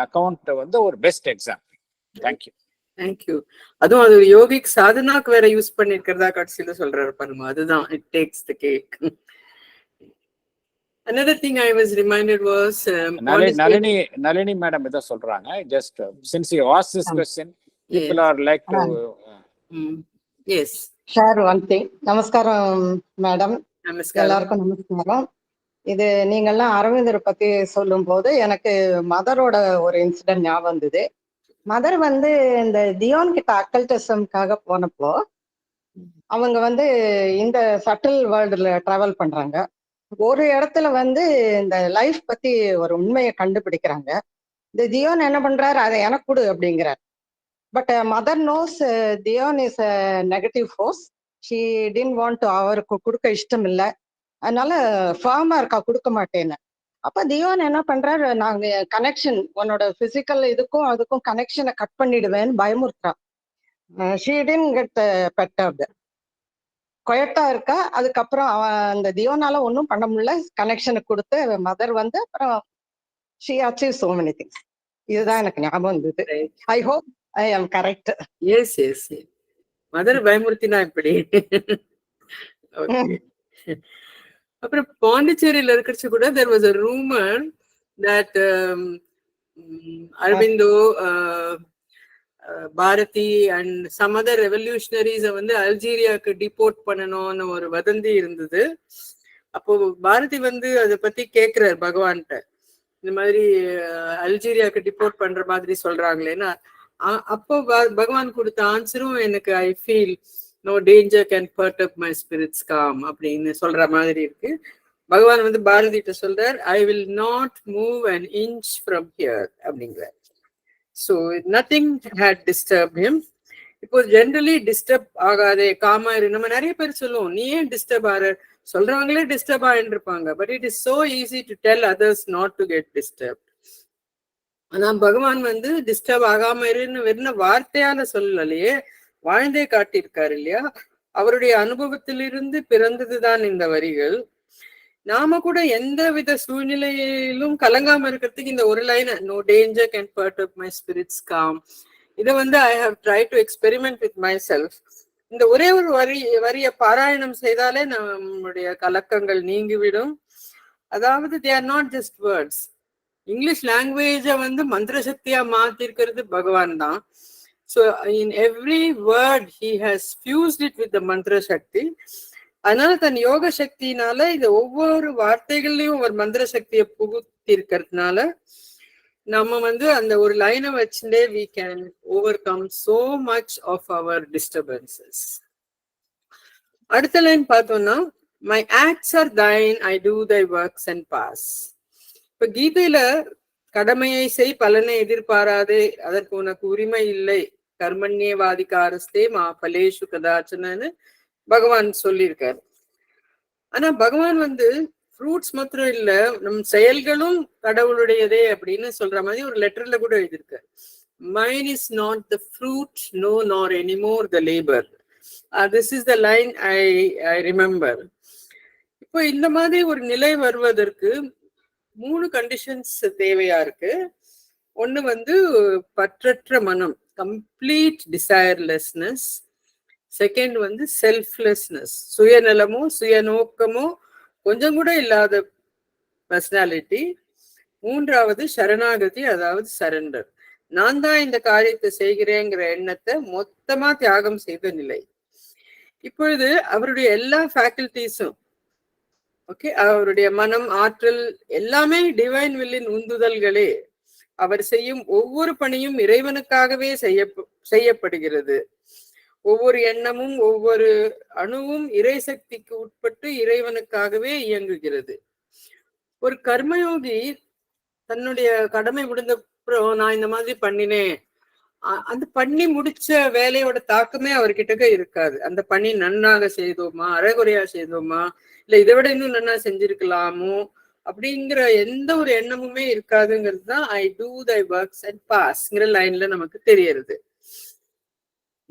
அக்கௌண்ட் வந்து ஒரு பெஸ்ட் எக்ஸாம்பிள். தேங்க்யூ. தேங்க்யூ. அதுவும் அது யோகிக் சாதனாக்கு வேற யூஸ் பண்ணிருக்கிறதா கடைசியில சொல்றாரு பாருங்க. அதுதான் it takes the cake. Another thing I was reminded was Nalini madam இத சொல்றாங்க. Just since you asked this question, people are like to yes, share one thing. நமஸ்காரம் மேடம். நமஸ்காரம். எல்லாருக்கும் நமஸ்காரம். இது நீங்கெல்லாம் அரவிந்தரை பத்தி சொல்லும் போது எனக்கு மதரோட ஒரு இன்சிடென்ட் ஞாபகம் வந்தது. மதர் வந்து இந்த தியோன் கிட்ட அக்கல்டிசம்காக போனப்போ அவங்க வந்து இந்த சட்டில் வேர்ல்டுல டிராவல் பண்றாங்க. ஒரு இடத்துல வந்து இந்த லைஃப் பத்தி ஒரு உண்மையை கண்டுபிடிக்கிறாங்க. இந்த தியோன் என்ன பண்றாரு, அதை எனக்கு கொடு அப்படிங்கிறார். But mother knows Theon is a negative force. She didn't want to, அவருக்கு கொடுக்க இஷ்டம் இல்லை, அதனால ஃபார்மா இருக்கா, கொடுக்க மாட்டேன்னு. அப்ப தியோன் என்ன பண்றாரு, நாங்க கனெக்ஷன், உன்னோட பிசிக்கல் இதுக்கும் அதுக்கும் கனெக்ஷனை கட் பண்ணிடுவேன்னு பயமுறுத்துறா. ஷீ டிடன்ட் கெட் பெட்டர்டு, கொயட்டா இருக்கா. அதுக்கப்புறம் அவன் அந்த தியோனால ஒன்றும் பண்ண முடியல, கனெக்ஷனை கொடுத்து மதர் வந்து அப்புறம் she achieve so many things. இதுதான் எனக்கு ஞாபகம் வந்தது. ஐ ஹோப் ஐ ஆம் கரெக்ட். எஸ் எஸ், மதர் பயமுறுத்தினா இப்படி. அப்புறம் பாண்டிச்சேரியில இருக்கிறச்சு கூட there was a rumor that Aurobindo, Bharati and some other ரெவல்யூஷனரிஸ வந்து அல்ஜீரியாவுக்கு டிபோர்ட் பண்ணணும்னு ஒரு வதந்தி இருந்தது. அப்போ பாரதி வந்து அதை பத்தி கேட்கிறார் பகவான்கிட்ட, இந்த மாதிரி அல்ஜீரியாவுக்கு டிபோர்ட் பண்ற மாதிரி சொல்றாங்களேன்னா. அப்போ பகவான் கொடுத்த ஆன்சரும் எனக்கு I feel no danger can perturb my spirits calm அப்படின்னு சொல்ற மாதிரி இருக்கு. பகவான் வந்து பாரதிட்ட சொல்றார், I will not move an inch from here அப்படிங்கிறார். So nothing had disturbed him. இப்போ ஜென்ரலி டிஸ்டர்ப் ஆகாதே, காமா இரு. நம்ம நிறைய பேர் சொல்லுவோம், நீ ஏன் டிஸ்டர்ப் ஆற, சொல்றவங்களே டிஸ்டர்ப் ஆகிட்டு இருப்பாங்க. But it is so easy to tell others not to get disturb. ஆனா பகவான் வந்து டிஸ்டர்ப் ஆகாம இருன்னு வெறும் வார்த்தையால சொல்லலையே, வாழ்ந்தே காட்டியிருக்காரு இல்லையா. அவருடைய அனுபவத்திலிருந்து பிறந்ததுதான் இந்த வரிகள். நாம கூட எந்த வித சூழ்நிலையிலும் கலங்காம இருக்கிறதுக்கு இந்த ஒரு line, no danger can perturb my spirits calm, இதை வந்து I have try to experiment with my self. இந்த ஒரே ஒரு வரிய பாராயணம் செய்தாலே நம்முடைய கலக்கங்கள் நீங்கிவிடும். அதாவது they are not just words. English லாங்குவேஜ வந்து மந்திர சக்தியா மாத்திருக்கிறது பகவான் தான். So in every word he has fused it with the mantra shakti. அதனால தன் யோக சக்தினால இந்த ஒவ்வொரு வார்த்தைகள்லயும் ஒரு மந்திர சக்தியை புகுத்தி இருக்கிறதுனால நம்ம வந்து அந்த ஒரு லைனை வச்சுட்டே we can overcome so much of our disturbances. அடுத்த லைன் பார்த்தோம்னா, my acts are thine, I do thy works and pass. இப்ப கீதையில கடமையை செய், பலனை எதிர்பாராதே, அதற்கு உனக்கு உரிமை இல்லை, கர்மண்யேவாதிகாரஸ்தே மா பலேஷு கதாச்சனன்னு பகவான் சொல்லியிருக்காரு. ஆனா பகவான் வந்து ஃப்ரூட்ஸ் மாத்திரம் இல்ல, நம் செயல்களும் கடவுளுடையதே அப்படின்னு சொல்ற மாதிரி ஒரு லெட்டர்ல கூட எழுதியிருக்காரு. Mine is not the fruit, no, nor anymore the labor. This is the line I remember. இப்போ இந்த மாதிரி ஒரு நிலை வருவதற்கு 3 கண்டிஷன்ஸ் தேவையா இருக்கு. ஒண்ணு வந்து பற்றற்ற மனம், கம்ப்ளீட் டிசைர்லெஸ்னஸ். செகண்ட் வந்து செல்ஃப்லெஸ்னஸ், சுயநலமோ சுயநோக்கமோ கொஞ்சம் கூட இல்லாத பர்சனாலிட்டி. மூன்றாவது சரணாகதி, அதாவது சரண்டர். நான் தான் இந்த காரியத்தை செய்கிறேங்கிற எண்ணத்தை மொத்தமா தியாகம் செய்த நிலை. இப்பொழுது அவருடைய எல்லா ஃபேக்கல்டிஸும் ஓகே, அவருடைய மனம், ஆற்றல் எல்லாமே டிவைன் வில்லின் உந்துதல்களே. அவர் செய்யும் ஒவ்வொரு பணியும் இறைவனுக்காகவே செய்யப்படுகிறது. ஒவ்வொரு எண்ணமும் ஒவ்வொரு அணுவும் இறை சக்திக்கு உட்பட்டு இறைவனுக்காகவே இயங்குகிறது. ஒரு கர்மயோகி தன்னுடைய கடமை முடிந்த அப்புறம் நான் இந்த மாதிரி பண்ணினேன், அந்த பண்ணி முடிச்ச வேலையோட தாக்கமே அவர்கிட்ட இருக்காது. அந்த பணி நன்னாக செய்தோமா, அரைகுறையா செய்தோமா, இல்ல இதை விட இன்னும் நன்னா செஞ்சிருக்கலாமோ அப்படிங்கிற எந்த ஒரு எண்ணமுமே இருக்காதுங்கிறது தான் ஐ டூ தை ஒர்க்ஸ் அண்ட் பாஸ்ங்கிற லைன்ல நமக்கு தெரியறது.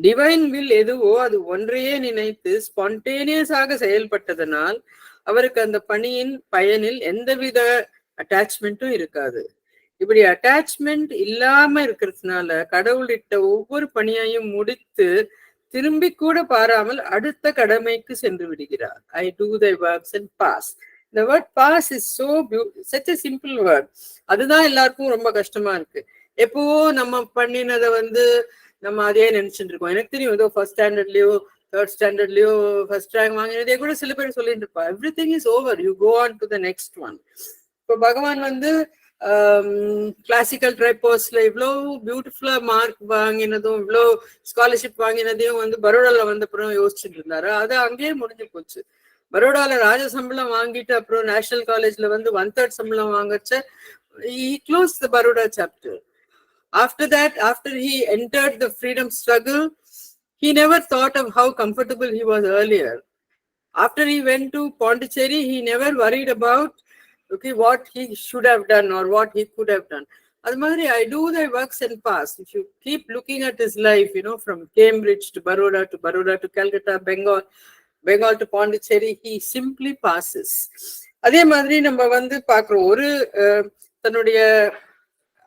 டிவைன் வில் எதுவோ அது ஒன்றையே நினைத்து ஸ்பான்டேனியஸாக செயல்பட்டதனால் அவருக்கு அந்த பணியின் பயனில் எந்தவித அட்டாச்மெண்ட்டும் இருக்காது. இப்படி அட்டாச்மெண்ட் இல்லாம இருக்கிறதுனால கடவுளிட்ட ஒவ்வொரு பணியையும் முடித்து திரும்பி கூட பாராமல் அடுத்த கடமைக்கு சென்று விடுகிறார். I do thy works and pass. இந்த word pass is so such a simple word. அதுதான் எல்லாருக்கும் ரொம்ப கஷ்டமா இருக்கு. எப்பவோ நம்ம பண்ணினதை வந்து நம்ம அதே நினைச்சுட்டு இருக்கோம். எனக்கு தெரியும், ஏதோ ஃபர்ஸ்ட் ஸ்டாண்டர்ட்லயோ தேர்ட் ஸ்டாண்டர்ட்லயோ ஃபர்ஸ்ட் ரேங்க் வாங்கினதே கூட சில பேர் சொல்லிட்டு இருப்பா. Everything is over, you go on to the next one. இப்போ பகவான் வந்து கிளாசிக்கல் ட்ரைபோஸ்ட்ல இவ்வளோ பியூட்டிஃபுல்லா மார்க் வாங்கினதும் இவ்வளோ ஸ்காலர்ஷிப் வாங்கினதையும் வந்து பரோடால வந்த அப்புறம் யோசிச்சுட்டு இருந்தாரு. அது அங்கேயே முடிஞ்சு போச்சு. பரோடால ராஜ சம்பளம் வாங்கிட்டு அப்புறம் நேஷனல் காலேஜ்ல வந்து 1/3 சம்பளம் வாங்கச்ச he closed the Baroda chapter. After that, after he entered the freedom struggle, he never thought of how comfortable he was earlier. After he went to Pondicherry, he never worried about okay what he should have done or what he could have done. Adu madri I do the works and pass. If you keep looking at his life, you know, from Cambridge to Baroda to Calcutta, Bengal to Pondicherry, he simply passes. அதே மாதிரி நம்ம வந்து பாக்குறோம், ஒரு தன்னுடைய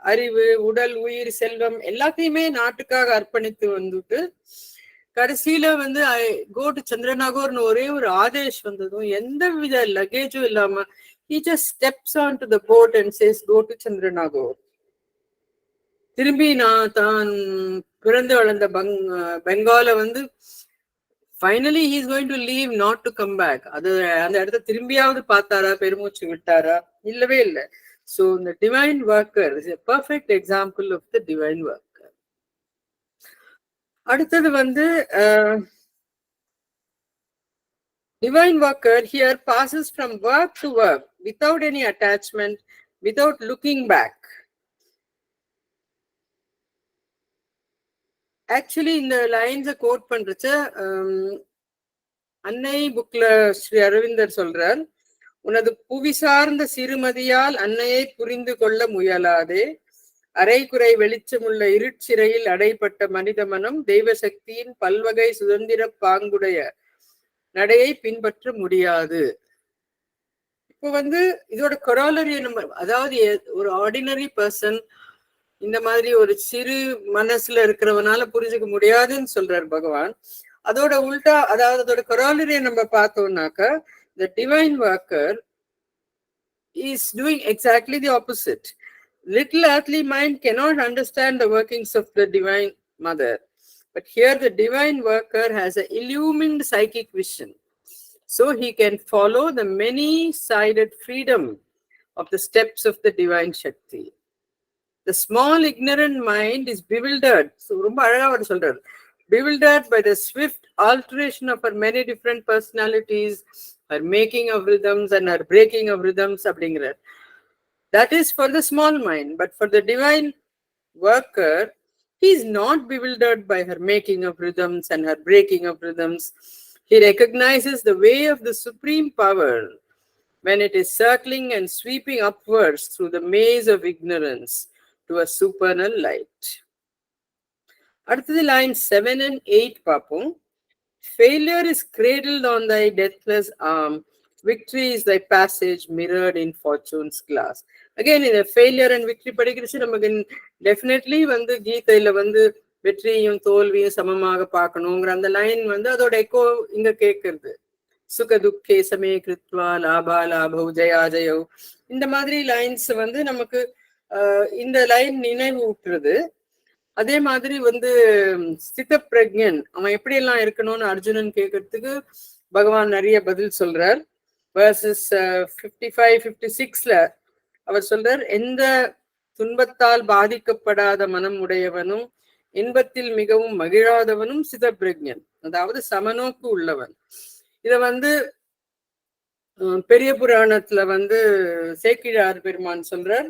அறிவு, உடல், உயிர், செல்வம் எல்லாத்தையுமே நாட்டுக்காக அர்ப்பணித்து வந்துட்டு கடைசியில வந்து ஐ கோ டு சந்திரநாகர்னு ஒரே ஒரு ஆதேஷ் வந்ததும் எந்த வித லக்கேஜும் இல்லாம he just steps onto the boat and says go to Chandranagore. திரும்பி நான் தான் பிறந்து வளர்ந்த பெங்கால வந்து finally he is going to leave, not to come back. அது அந்த இடத்த திரும்பியாவது பார்த்தாரா, பெருமூச்சு விட்டாரா? இல்லவே இல்லை. So the divine worker is a perfect example of the divine worker. அடுத்தது வந்து divine worker here passes from work to work without any attachment, without looking back. Actually இந்த லைன்ஸை கோட் பண்றச்ச அன்னை புக்ல ஸ்ரீ அரவிந்தர் சொல்றார், உனது புவி சார்ந்த சிறுமதியால் அன்னையை புரிந்து கொள்ள முயலாதே, அரைக்குறை வெளிச்சமுள்ள இருட்சிறையில் அடைப்பட்ட மனித மனம் தெய்வ சக்தியின் பல்வகை சுதந்திர பாங்குடைய நடையை பின்பற்ற முடியாது. இப்போ வந்து இதோட கொராலரி நம்ம, அதாவது ஒரு ஆர்டினரி பர்சன் இந்த மாதிரி ஒரு சிறு மனசுல இருக்கிறவனால புரிஞ்சுக்க முடியாதுன்னு சொல்றார் பகவான். அதோட உல்டா, அதாவது அதோட கொராலரியை நம்ம பார்த்தோம்னாக்க the divine worker is doing exactly the opposite. Little earthly mind cannot understand the workings of the divine mother, but here the divine worker has an illumined psychic vision, so he can follow the many-sided freedom of the steps of the divine Shakti. The small ignorant mind is bewildered. So ரொம்ப அழகா அவர் சொல்றாரு. Bewildered by the swift alteration of her many different personalities, her making of rhythms and her breaking of rhythms அப்படிங்கிறார். That is for the small mind, but for the divine worker, he is not bewildered by her making of rhythms and her breaking of rhythms. He recognizes the way of the supreme power when it is circling and sweeping upwards through the maze of ignorance to a supernal light. அடுத்தது line 7 and 8 பார்ப்போம். Failure is cradled on thy deathless arm. Victory is thy passage mirrored in fortune's glass. Again, இந்த failure and victory படிக்கிறச்சு நமக்கு definitely வந்து கீதையில வந்து வெற்றியும் தோல்வியும் சமமாக பார்க்கணுங்கிற அந்த லைன் வந்து அதோட எக்கோ இங்க கேட்கறது. சுக துக்கே சமே கிருத்வா லாபா லாபவ் ஜயா ஜயவ், இந்த மாதிரி லைன்ஸ் வந்து நமக்கு இந்த லைன் நினைவு ஊட்டுறது. அதே மாதிரி வந்து ஸ்தித பிரக்ஞன் அவன் எப்படி எல்லாம் இருக்கணும்னு அர்ஜுனன் கேட்கறதுக்கு பகவான் நிறைய பதில் சொல்றார். verses 55-56ல அவர் சொல்றார், எந்த துன்பத்தால் பாதிக்கப்படாத மனம் உடையவனும் இன்பத்தில் மிகவும் மகிழாதவனும் ஸ்தித பிரக்ஞன், அதாவது சமநோக்கு உள்ளவன். இத வந்து பெரிய புராணத்துல வந்து சேக்கிழார் பெருமான் சொல்றார்,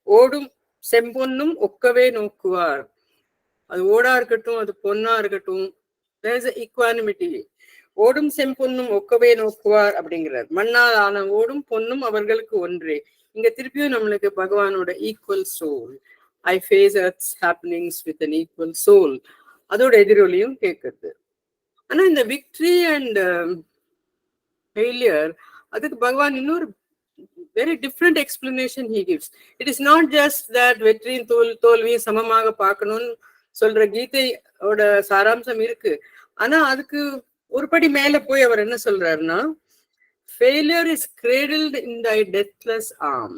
ஓடும் செம்பொன்னும் ஒக்கவே நோக்குவார். அது ஓடா இருக்கட்டும், அது பொன்னா இருக்கட்டும், there is equanimity. ஓடும் செம்பொன்னும் ஒக்கவே நோக்குவார் அப்படிங்கிறார். மண்ணால் ஆன ஓடும் பொன்னும் அவர்களுக்கு ஒன்றே. இங்க திருப்பியும் நம்மளுக்கு பகவானோட equal soul, I face earth's happenings with an equal soul, அதோட எதிரொலியும் கேட்கறது. ஆனா இந்த விக்டரி அண்ட் ஃபெயிலியர், அதுக்கு பகவான் இன்னொரு very different explanation he gives. It is not just that வெற்றியும் தோல்வியும் சமமாக பார்க்கணும்னு சொல்ற கீதையோட சாராம்சம் இருக்கு. ஆனா அதுக்கு ஒரு படி மேல போய் அவர் என்ன சொல்றாருன்னா, failure is cradled in thy deathless arm.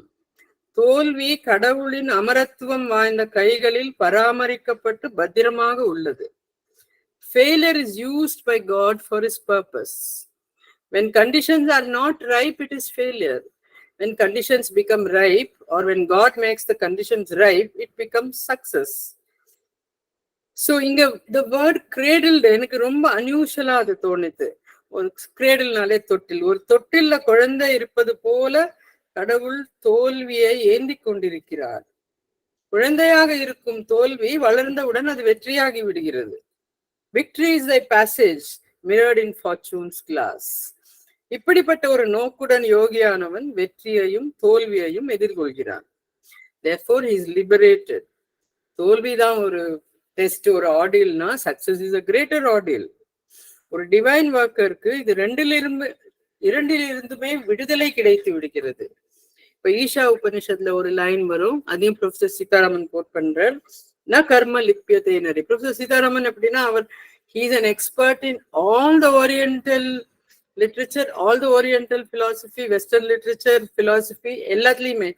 தோல்வி கடவுளின் அமரத்துவம் வாய்ந்த கைகளில் பராமரிக்கப்பட்டு பத்திரமாக உள்ளது. Failure is used by God for his purpose. When conditions are not ripe, it is failure. When conditions become ripe, or when God makes the conditions ripe, it becomes success. So இங்க the word cradled எனக்கு ரொம்ப அன்யூஷுவலா அது தோணுது. ஒரு கிரேடல்னாலே தொட்டில், ஒரு தொட்டில்ல குழந்தை இருப்பது போல கடவுள் தோல்வியை ஏந்தி கொண்டிருக்கிறார். குழந்தையாக இருக்கும் தோல்வி வளர்ந்தவுடன் அது வெற்றியாகி விடுகிறது. Victory is thy passage mirrored in fortune's glass. இப்படிப்பட்ட ஒரு நோக்குடன் யோகியானவன் வெற்றியையும் தோல்வியையும் எதிர்கொள்கிறான். Therefore he is liberated. தோல்விதான் ஒரு டெஸ்ட், ஒரு ஆர்டில்னா success is a greater ordeal. ஒரு டிவைன் ஒர்க்கருக்கு இது இரண்டிலிருந்துமே விடுதலை கிடைத்து விடுகிறது. இப்ப ஈஷா உபனிஷத்துல ஒரு லைன் வரும், அதையும் ப்ரொஃபசர் சீதாராமன் கோட் பண்றார், ந கர்ம லிப்யத்தை நரி. ப்ரொஃபசர் சீதாராமன் அப்படின்னா அவர் he is an expert in all the oriental literature, all the oriental philosophy, western literature, philosophy எல்லாத்துலயுமே.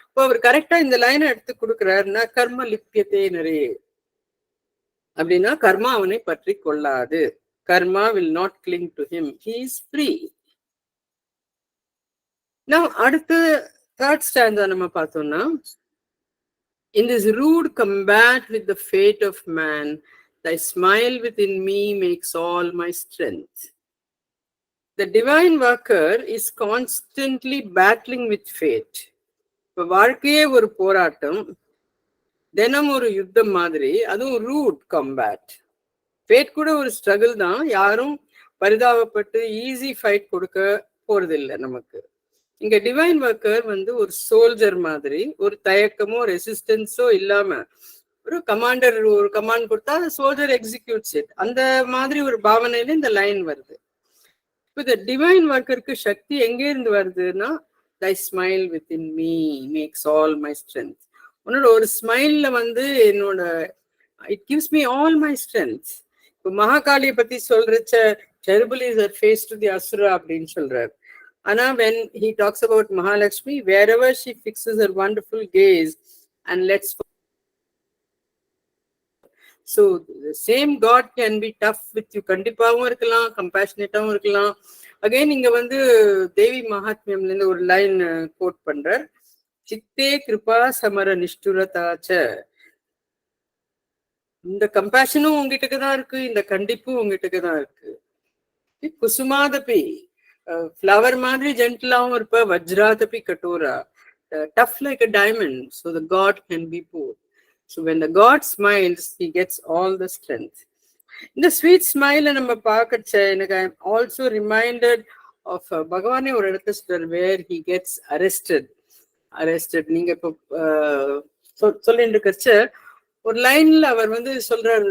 இப்போ அவர் கரெக்டா இந்த லைனை எடுத்து கொடுக்கிறார், ந கர்ம லிப்யத்தை நரி அப்படின்னா கர்மா அவனை பற்றி கொள்ளாது. கர்மா will not cling to him. He is free. Now அடுத்து third stanza நம்ம பார்த்தோம்னா, in this rude combat with the fate of man, thy smile within me makes all my strength. The divine worker is constantly battling with fate. இப்ப வாழ்க்கையே ஒரு போராட்டம், தினம் ஒரு யுத்தம் மாதிரி, அதுவும் ரூட் கம்பேட். ஃபேட் கூட ஒரு ஸ்ட்ரகிள் தான், யாரும் பரிதாபப்பட்டு ஈஸி ஃபைட் கொடுக்க போறதில்லை நமக்கு. இங்க டிவைன் ஒர்க்கர் வந்து ஒரு சோல்ஜர் மாதிரி, ஒரு தயக்கமோ ரெசிஸ்டன்ஸோ இல்லாம, ஒரு கமாண்டர் ஒரு கமாண்ட் கொடுத்தா சோல்ஜர் எக்ஸிக்யூட்ஸ் இட், அந்த மாதிரி ஒரு பாவனையில இந்த லைன் வருது. இப்போ இந்த டிவைன் ஒர்க்கருக்கு சக்தி எங்கே இருந்து வருதுன்னா, thy smile within me makes all my strength. உன்னோட ஒரு ஸ்மைல்ல வந்து என்னோட it gives me all my strength. இப்போ மகாகாளியை பத்தி சொல்றச்ச terrible is her face to the asura அப்படின்னு சொல்றாரு. ஆனா when he talks about Mahalakshmi, wherever she fixes her wonderful gaze and lets so the same God can be tough with you. கண்டிப்பாவும் இருக்கலாம், கம்பேஷனேட்டாவும் இருக்கலாம். Again இங்க வந்து தேவி மகாத்மியம்ல இருந்து ஒரு லைன் கோட் பண்றார், சித்தே கிருபா சமர நிஷ்டுரதாச்ச. இந்த கம்பேஷனும் உங்ககிட்ட தான் இருக்கு, இந்த கண்டிப்பும் உங்ககிட்ட தான் இருக்கு. குசுமாதபி ஃப்ளவர் மாதிரி ஜென்டிலாவும் இருப்ப, வஜ்ராதபி கட்டோரா, tough like a diamond, so the God can be poor. So when the God smiles, he gets all the strength. இந்த ஸ்வீட் ஸ்மைல நம்ம பார்க்கச்ச எனக்கு I am also reminded of பகவானே ஒரு இடத்துல சொல்றார், வேர் ஹி கெட்ஸ் அரெஸ்டட். நீங்க இப்போ சொல்லிட்டு இருக்கச்ச ஒரு லைன்ல அவர் வந்து சொல்றாரு,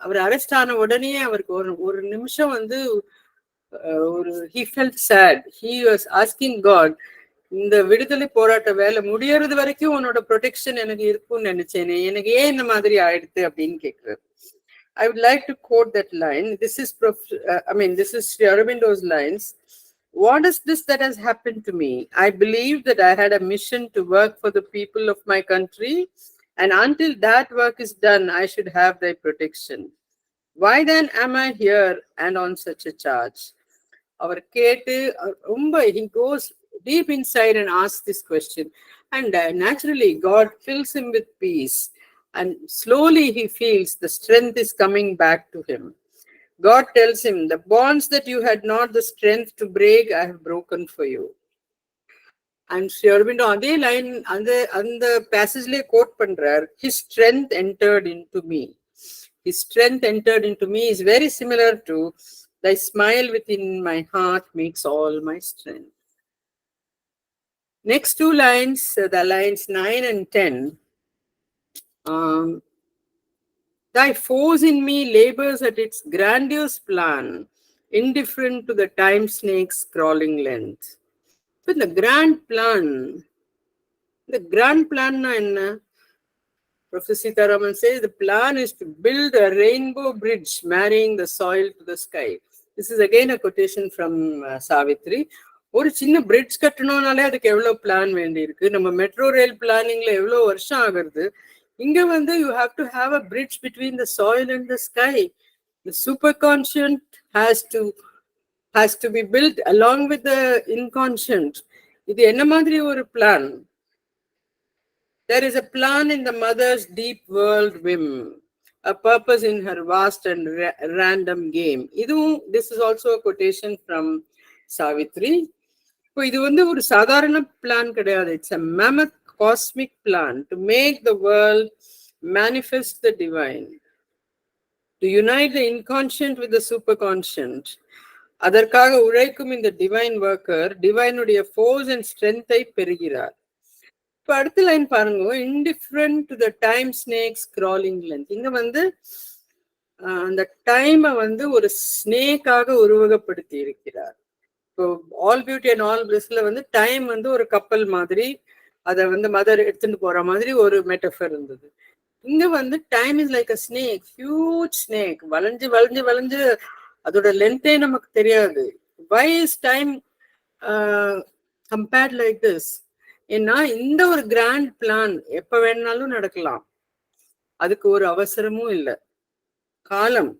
அவர் அரெஸ்ட் ஆன உடனே அவருக்கு ஒரு நிமிஷம் வந்து ஒரு he felt sad. He was asking God, இந்த விடுதலை போராட்ட வேலை முடியறது வரைக்கும் உன்னோட ப்ரொடெக்ஷன் எனக்கு இருக்கும்னு நினைச்சேனே, எனக்கு ஏன் இந்த மாதிரி ஆயிடுது அப்படின்னு கேட்கிறாரு. I would like to quote that line. This is this is Sri Aurobindo's lines. What is this that has happened to me? I believed that I had a mission to work for the people of my country, and until that work is done, I should have thy protection. Why then am I here and on such a charge? Our கேட்டு ரொம்ப he goes deep inside and asks this question, and naturally God fills him with peace, and slowly he feels the strength is coming back to him. God tells him, the bonds that you had not the strength to break, I have broken for you. And Sri Aurobindo அதே line அந்த பேசேஜ்லயே code பண்றார், his strength entered into me. His strength entered into me is very similar to thy smile within my heart makes all my strength. Next two lines, the lines 9 and 10. Thy force in me labors at its grandiose plan, indifferent to the time snake's crawling length. But the grand plan na enna? Professor Sitaraman says the plan is to build a rainbow bridge marrying the soil to the sky. This is again a quotation from Savitri. ஒரு சின்ன bridge கட்டணும்னாலே அதுக்கு எவ்வளவு plan வேண்டி இருக்கு. நம்ம metro rail பிளானிங்ல எவ்வளவு வருஷம் ஆகுறது. இங்க வந்து you have to have a bridge between the soil and the sky. The superconscient has to be built along with the inconscient. இது என்ன மாதிரி ஒரு plan? There is a plan in the mother's deep world whim, a purpose in her vast and random game. This is also a quotation from Savitri. இப்போ இது வந்து ஒரு சாதாரண plan கிடையாது. It's a mammoth cosmic plan to make the world manifest the divine, to unite the inconscient with the superconscient. அதற்காக உழைக்கும் இந்த divine worker டிவைனுடைய force and ஸ்ட்ரென்த்தை பெறுகிறார். இப்ப அடுத்த லைன் பாருங்க, indifferent to the time snake's crawling length. இங்க வந்து அந்த டைமை வந்து ஒரு ஸ்னேக்காக உருவகப்படுத்தி இருக்கிறார். இப்போ ஆல் பியூட்டி அண்ட் ஆல் பிளிஸ்ல வந்து டைம் வந்து ஒரு கப்பல் மாதிரி, அதை வந்து மதர் எடுத்துட்டு போற மாதிரி ஒரு மெட்டஃபர் இருந்தது. இங்க வந்து time is like a snake, huge snake, வளைஞ்சு வளைஞ்சு வளைஞ்சு அதோட லென்த்தே நமக்கு தெரியாது. why is time compared like this? ஏன்னா இந்த ஒரு கிராண்ட் பிளான் எப்ப வேணாலும் நடக்கலாம், அதுக்கு ஒரு அவசரமும் இல்லை. காலம்,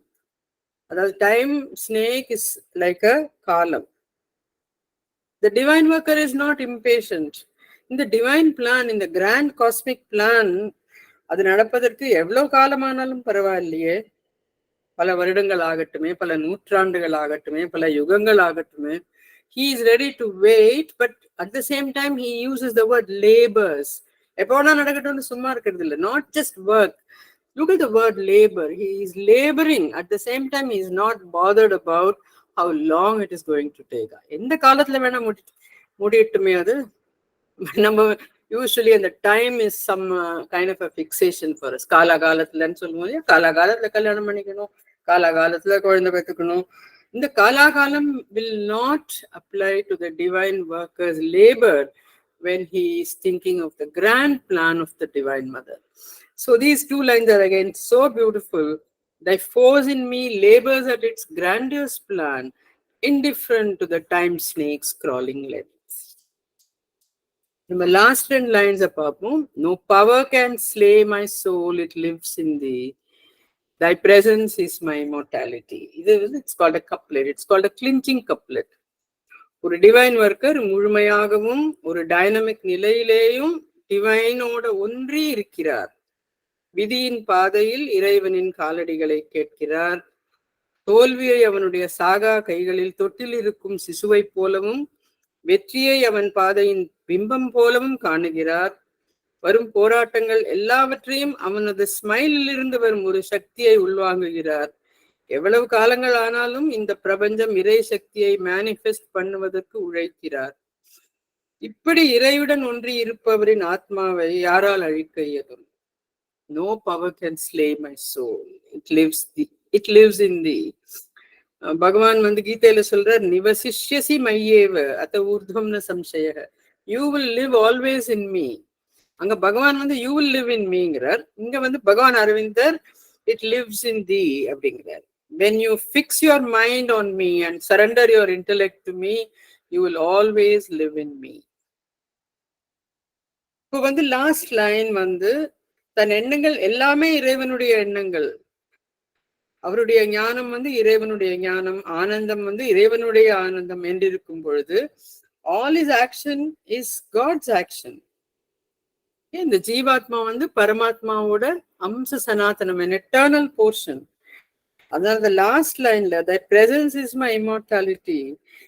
அதாவது டைம் ஸ்னேக் இஸ் லைக் அ காலம். The divine worker is not impatient. இந்த டிவைன் பிளான், இந்த கிராண்ட் காஸ்மிக் பிளான், அது நடப்பதற்கு எவ்வளவு காலமானாலும் பரவாயில்லையே, பல வருடங்கள் ஆகட்டுமே, பல நூற்றாண்டுகள் ஆகட்டுமே, பல யுகங்கள் ஆகட்டுமே, he is ready to wait, but at the same time he uses the word labors. எப்போனா நடக்கட்டும்னு சும்மா இருக்கிறது இல்லை, not just work. Look at the word labor. He is laboring. At the same time he is not bothered about how long it is going to take. எந்த காலத்துல வேணா முடியட்டுமே அது. நம்ம usually அந்த time is some kind of a fixation for us. காலகாலத்துலன்னு சொல்லுவோம் இல்லையா, காலகாலத்துல கல்யாணம் பண்ணிக்கணும், காலகாலத்துல குழந்தை பெற்றுக்கணும். இந்த காலாகாலம் will not apply to the divine worker's labor when he is thinking of the grand plan of the divine mother. So these two lines are again so beautiful. Thy force in me labors at its grandiose plan, indifferent to the time snake's crawling length. நம்ம last 2 lines பார்ப்போம். No power can slay my soul, it lives in thee. Thy presence is my mortality. இது வந்து it's called a couplet. It's called a clinching couplet. ஒரு divine worker முழுமையாகவும் ஒரு dynamic நிலையிலேயும் டிவைனோட ஒன்றி இருக்கிறார். விதியின் பாதையில் இறைவனின் காலடிகளை கேட்கிறார். தோல்வியை அவனுடைய சாகா கைகளில் தொட்டில் இருக்கும் சிசுவை போலவும் வெற்றியை அவன் பாதையின் பிம்பம் போலவும் காணுகிறார். வரும் போராட்டங்கள் எல்லாவற்றையும் அவனது ஸ்மைலில் இருந்து வரும் ஒரு சக்தியை உள்வாங்குகிறார். எவ்வளவு காலங்கள் ஆனாலும் இந்த பிரபஞ்சம் இறை சக்தியை மேனிஃபெஸ்ட் பண்ணுவதற்கு உழைக்கிறார். இப்படி இறையுடன் ஒன்றி இருப்பவரின் ஆத்மாவை யாரால் அழிக்க இயலும்? No power can slay my soul. It lives in thee. பகவான் கீதையில சொல்றார், நிவசிஷ்யசி மையேவ அத ஊர்துவம்ன சம்சய. You will live always in me. அங்க பகவான் you will live in meங்கிறார். இங்க பகவான் அரவிந்தர் it lives in thee அப்படிங்கிறார். When you fix your mind on me and surrender your intellect to me, you will always live in me. இப்போ last line தன் எண்ணங்கள் எல்லாமே இறைவனுடைய எண்ணங்கள். அவருடைய ஞானம் இறைவனுடைய ஞானம், ஆனந்தம் இறைவனுடைய ஆனந்தம் என்றிருக்கும் பொழுது all his action is God's action. இந்த ஜீவாத்மா பரமாத்மாவோட அம்ச சனாதனம், an eternal portion. அதனால லாஸ்ட் லைன்ல that presence is my immortality.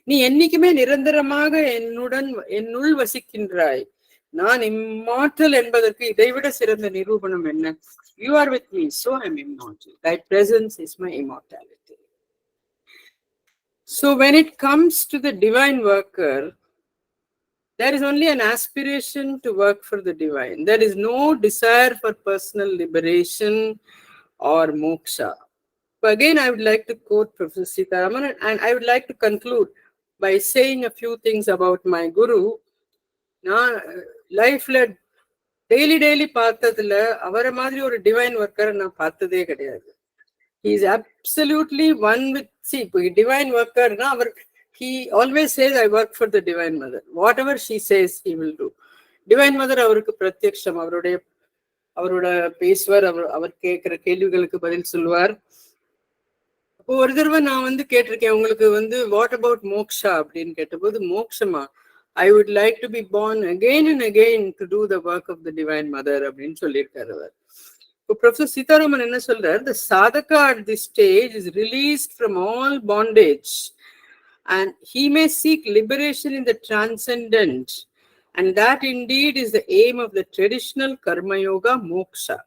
நீ என்னைக்குமே நிரந்தரமாக என்னுள் வசிக்கின்றாய். நான் இம்மார்டல் என்பதற்கு இதைவிட சிறந்த நிரூபணம் என்ன? You are with me, so I am immortal. Thy presence is my immortality. So when it comes to the divine worker, there is only an aspiration to work for the divine. There is no desire for personal liberation or moksha. But again, I would like to quote Professor Sitaraman, and I would like to conclude by saying a few things about my guru. நான் லைஃப்ல daily பார்த்ததுல அவரை மாதிரி ஒரு divine ஒர்க்கரை நான் பார்த்ததே கிடையாது. He is absolutely one with, see, divine worker-na he always says I work for the divine mother. Whatever she says he will do. Divine mother அவருக்கு பிரத்யக்ஷம். அவரோட பேசுவார், அவர் கேட்கிற கேள்விகளுக்கு பதில் சொல்லுவார். அப்போ ஒரு தடவை நான் கேட்டிருக்கேன், உங்களுக்கு வாட் அபவுட் மோக்ஷா அப்படின்னு கேட்டபோது, மோக்ஷமா, I would like to be born again and again to do the work of the divine mother அப்படின்னு சொல்லியிருக்காரு அவர். இப்போ ப்ரொஃபசர் சீதாராமன் என்ன சொல்றார், the sadhaka at this stage is released from all bondage and he may seek liberation in the transcendent, and that indeed is the aim of the traditional karma yoga moksha.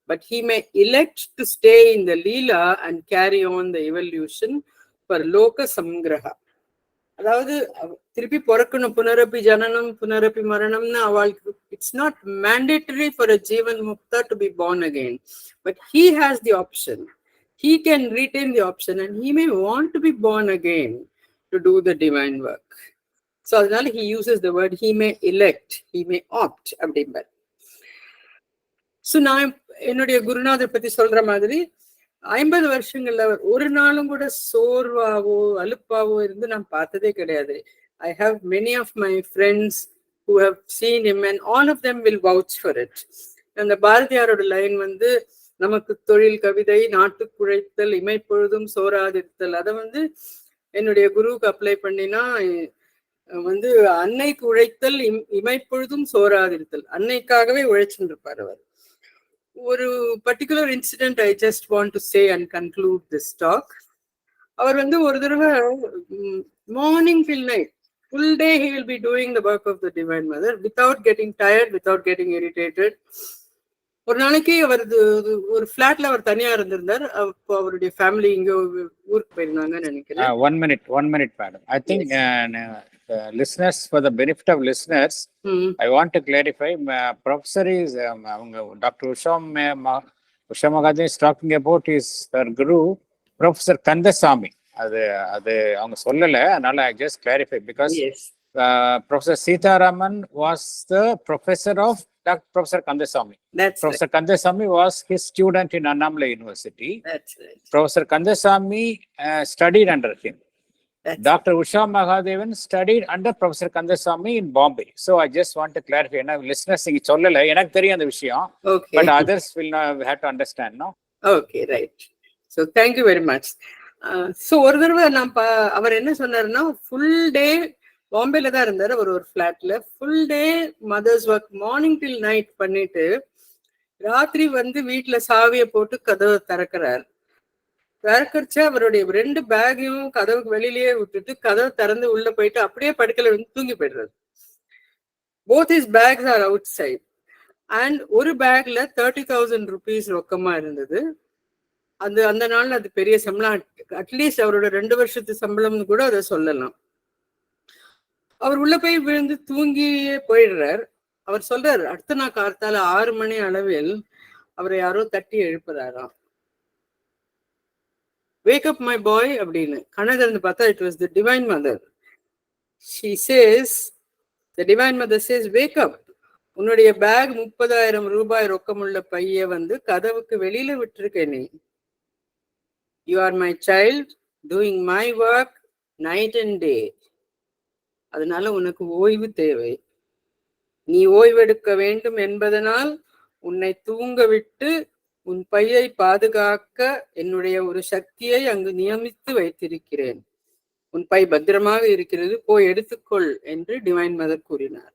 But he may elect to stay in the leela and carry on the evolution for loka samgraha. அதாவது திருப்பி பிறக்கணும், புனரப்பி ஜனனம் புனரப்பி மரணம்னு அவளுக்கு it's not mandatory for a jivan mukta to be born again, but he has the option. He can retain the option and he may want to be born again to do the divine work. So அதனால he uses the word he may elect, he may opt அப்படிம்பார். So நான் என்னுடைய குருநாதர் பத்தி சொல்ற மாதிரி 50 வருஷங்கள்ல அவர் ஒரு நாளும் கூட சோர்வாவோ அலுப்பாவோ இருந்து நான் பார்த்ததே கிடையாது. I have many of my friends who have seen him and all of them will vouch for it. அந்த பாரதியாரோட லைன் நமக்கு தொழில் கவிதை நாட்டுக்குழைத்தல் இமைப்பொழுதும் சோராதிருத்தல், அதை என்னுடைய குருவுக்கு அப்ளை பண்ணினா அன்னைக்கு உழைத்தல் இமைப்பொழுதும் சோராதிருத்தல், அன்னைக்காகவே உழைச்சுட்டு இருப்பார் அவர். ஒரு particular incident I just want to say and conclude this talk. அவர் ஒரு தடவை morning till night full day he will be doing the work of the divine mother without getting tired, without getting irritated. ஒரு நாளைக்கு அவர் ஒரு ஃபிளாட்ல அவர் தனியா இருந்திருந்தார். அப்போ அவருடைய family இங்க ஊருக்கு போயிருந்தாங்கன்னு நினைக்கிறேன். one minute madam. I think listeners, for the benefit of listeners, I want to clarify, professor is Dr. Usha Mahadevan is talking about her guru Professor Kandasamy. அது அவங்க சொல்லல, அதனால I just clarify because Professor Sitaraman was the professor of Professor Kandasamy. Professor right. Kandasamy was his student in Annamalai University. That's right. Professor Kandasamy studied under him. Dr. Usha Mahadevan studied under Professor Kandasamy in Bombay. So I just want to clarify. Now listeners இங்க சொல்லல, எனக்கு தெரியும் அந்த விஷயம். Okay. But others will have to understand, no? Okay, right. So thank you very much. So ஒரு தடவை அவர் என்ன சொன்னாருன்னா, ஃபுல் டே பாம்பேல தான் இருந்தாரு. அவர் ஒரு ஃபிளாட்ல full day mother's work, morning till night பண்ணிட்டு ராத்திரி வந்து வீட்டுல சாவியை போட்டு கதவை திறக்கிறார். திறக்கடிச்சு அவருடைய 2 பேக்கையும் கதவுக்கு வெளியிலேயே விட்டுட்டு கதவை திறந்து உள்ள போயிட்டு அப்படியே படுக்கல வந்து தூங்கி போயிடுறாரு. Both his bags are outside. And ஒரு பேக்ல 30,000 rupees ரொக்கமா இருந்தது. அந்த நாள்ல அது பெரிய சம்பளம். அட்லீஸ்ட் அவரோட 2 வருஷத்து சம்பளம்னு கூட அதை சொல்லலாம். அவர் உள்ள போய் விழுந்து தூங்கியே போயிடுறார். அவர் சொல்றாரு, அடுத்த நாள் கார்த்தால 6 மணி அளவில் அவரை யாரோ தட்டி எழுப்புறாராம். வேக் அப் மை பாய் அப்படின்னு. கனகர்ந்து பார்த்தா it was the divine mother. She says, the divine mother says, wake up, உன்னுடைய பேக் 30,000 ரூபாய் ரொக்கமுள்ள பைய வந்து கதவுக்கு வெளியில விட்டுருக்க நீ. You are my child doing my work night and day. அதனால உனக்கு ஓய்வு தேவை. நீ ஓய்வெடுக்க வேண்டும் என்பதனால் உன்னை தூங்க விட்டு உன் பையை பாதுகாக்க என்னுடைய ஒரு சக்தியை அங்கு நியமித்து வைத்திருக்கிறேன். உன் பை பத்திரமாக இருக்கிறது, போய் எடுத்துக்கொள் என்று டிவைன் மதர் கூறினார்.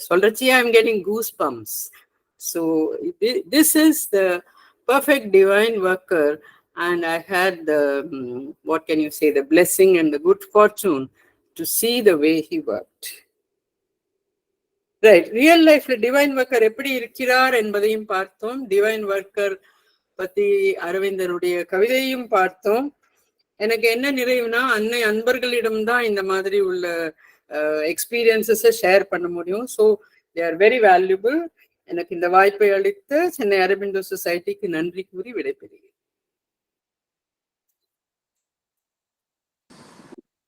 சொல்றச்சி I am getting goose bumps. So this is the perfect divine worker. And I had the, what can you say, the blessing and the good fortune to see the way he worked. Right. Real life divine worker எப்படி இருக்கிறார் என்பதையும் பார்த்தோம். Divine worker பத்தி அரவிந்தருடைய கவிதையும் பார்த்தோம். எனக்கு என்ன நிறைவுனா, அன்னை அன்பர்களிடம்தான் இந்த மாதிரி உள்ள எக்ஸ்பீரியன்சஸை ஷேர் பண்ண முடியும். So they are very valuable. எனக்கு இந்த வாய்ப்பை அளித்த சென்னை அரபிண்டோ சொசைட்டிக்கு நன்றி கூறி விடைபெறுகிறேன்.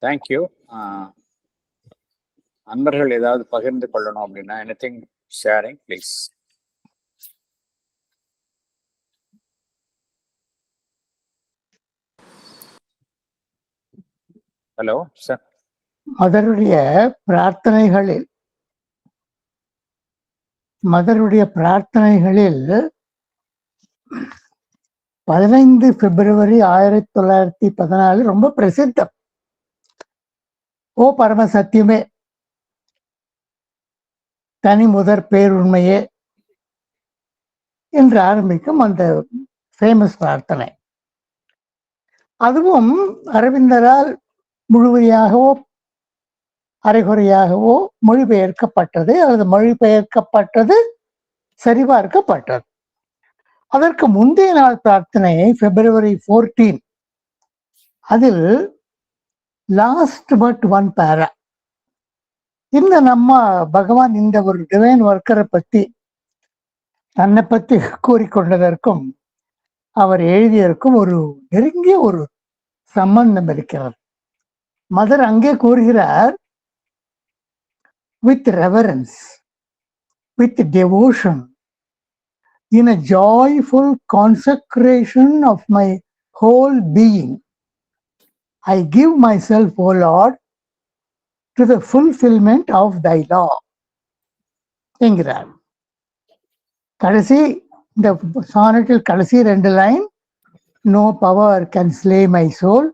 தேங்க்யூ. அன்பர்கள் ஏதாவது பகிர்ந்து கொள்ளணும் அப்படின்னா, anything sharing please. Hello sir. மதருடைய பிரார்த்தனைகளில் 15 பிப்ரவரி 1914 ரொம்ப பிரசித்தம். ஓ பரம சத்தியமே, தனி முதற் பேருண்மையே என்று ஆரம்பிக்கும் அந்த ஃபேமஸ் பிரார்த்தனை. அதுவும் அரவிந்தரால் முழுமையாகவோ அரைகுறையாகவோ மொழிபெயர்க்கப்பட்டது, அல்லது மொழிபெயர்க்கப்பட்டது சரிபார்க்கப்பட்டது. அதற்கு முந்தைய நாள் பிரார்த்தனை பிப்ரவரி 14. அதில் லாஸ்ட் பட் ஒன் பேரா, இந்த நம்ம பகவான் இந்த ஒரு டிவைன் ஒர்க்கரை பத்தி தன்னை பத்தி கூறிக்கொண்டதற்கும் அவர் எழுதியதற்கும் ஒரு நெருங்கிய ஒரு சம்பந்தம் இருக்கிறது. மதர் அங்கே கூறுகிறார், with reverence, with devotion, in a joyful consecration of my whole being, I give myself, O Lord, to the fulfillment of thy law என்கிறார். கடைசி இந்த சானட்டில் கடைசி 2 line, no power can slay my soul,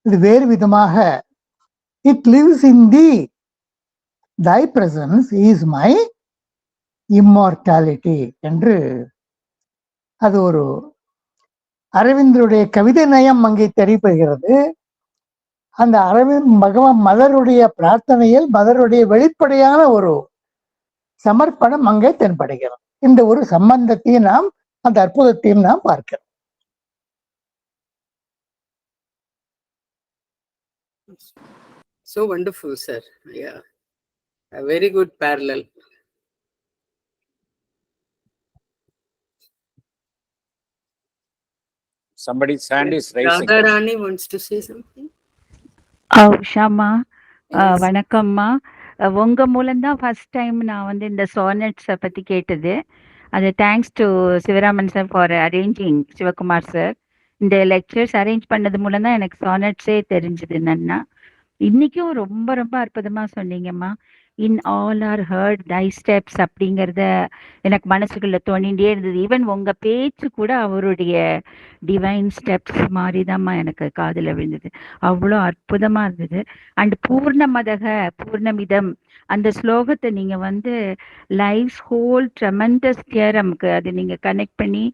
இது வேறு விதமாக, it lives in thee, thy presence is my immortality என்று அது ஒரு அரவிந்தருடைய கவிதை நயம் அங்கே தெரிவிக்கிறது. அந்த அரவிந்த் பகவான் மதருடைய பிரார்த்தனையில் மதருடைய வெளிப்படையான ஒரு சமர்ப்பணம் அங்கே தென்படுகிறது. இந்த ஒரு சம்பந்தத்தையும் நாம், அந்த அற்புதத்தையும் நாம் பார்க்கிறோம். So wonderful, sir. Yeah, a very good parallel. Somebody's hand is raising. Radharani wants to say something. உஷாமா, வணக்கம்மா. உங்க மூலம்தான் ஃபர்ஸ்ட் டைம் நான் வந்து இந்த சோனட்ஸை பத்தி கேட்டது. அது thanks to Sivaraman sir for arranging, Sivakumar sir இந்த லெக்சர்ஸ் அரேஞ்ச் பண்ணது மூலம் தான் எனக்கு சோனட்ஸே தெரிஞ்சது. நன்னா இன்னைக்கும் ரொம்ப ரொம்ப அற்புதமா சொன்னீங்கம்மா. In all are heard thy steps அப்படிங்கிறத எனக்கு மனசுக்குள்ள தோணிகிட்டே இருந்தது. ஈவன் உங்க பேச்சு கூட அவருடைய டிவைன் ஸ்டெப்ஸ் மாதிரிதாம்மா எனக்கு காதுல விழுந்தது. அவ்வளோ அற்புதமா இருந்தது. அண்ட் பூர்ணமதக பூர்ணமிதம் அந்த ஸ்லோகத்தை நீங்க வந்து லைஃப் ஹோல் ட்ரெமெண்டஸ் தியரம்க்கு அது நீங்க கனெக்ட் பண்ணி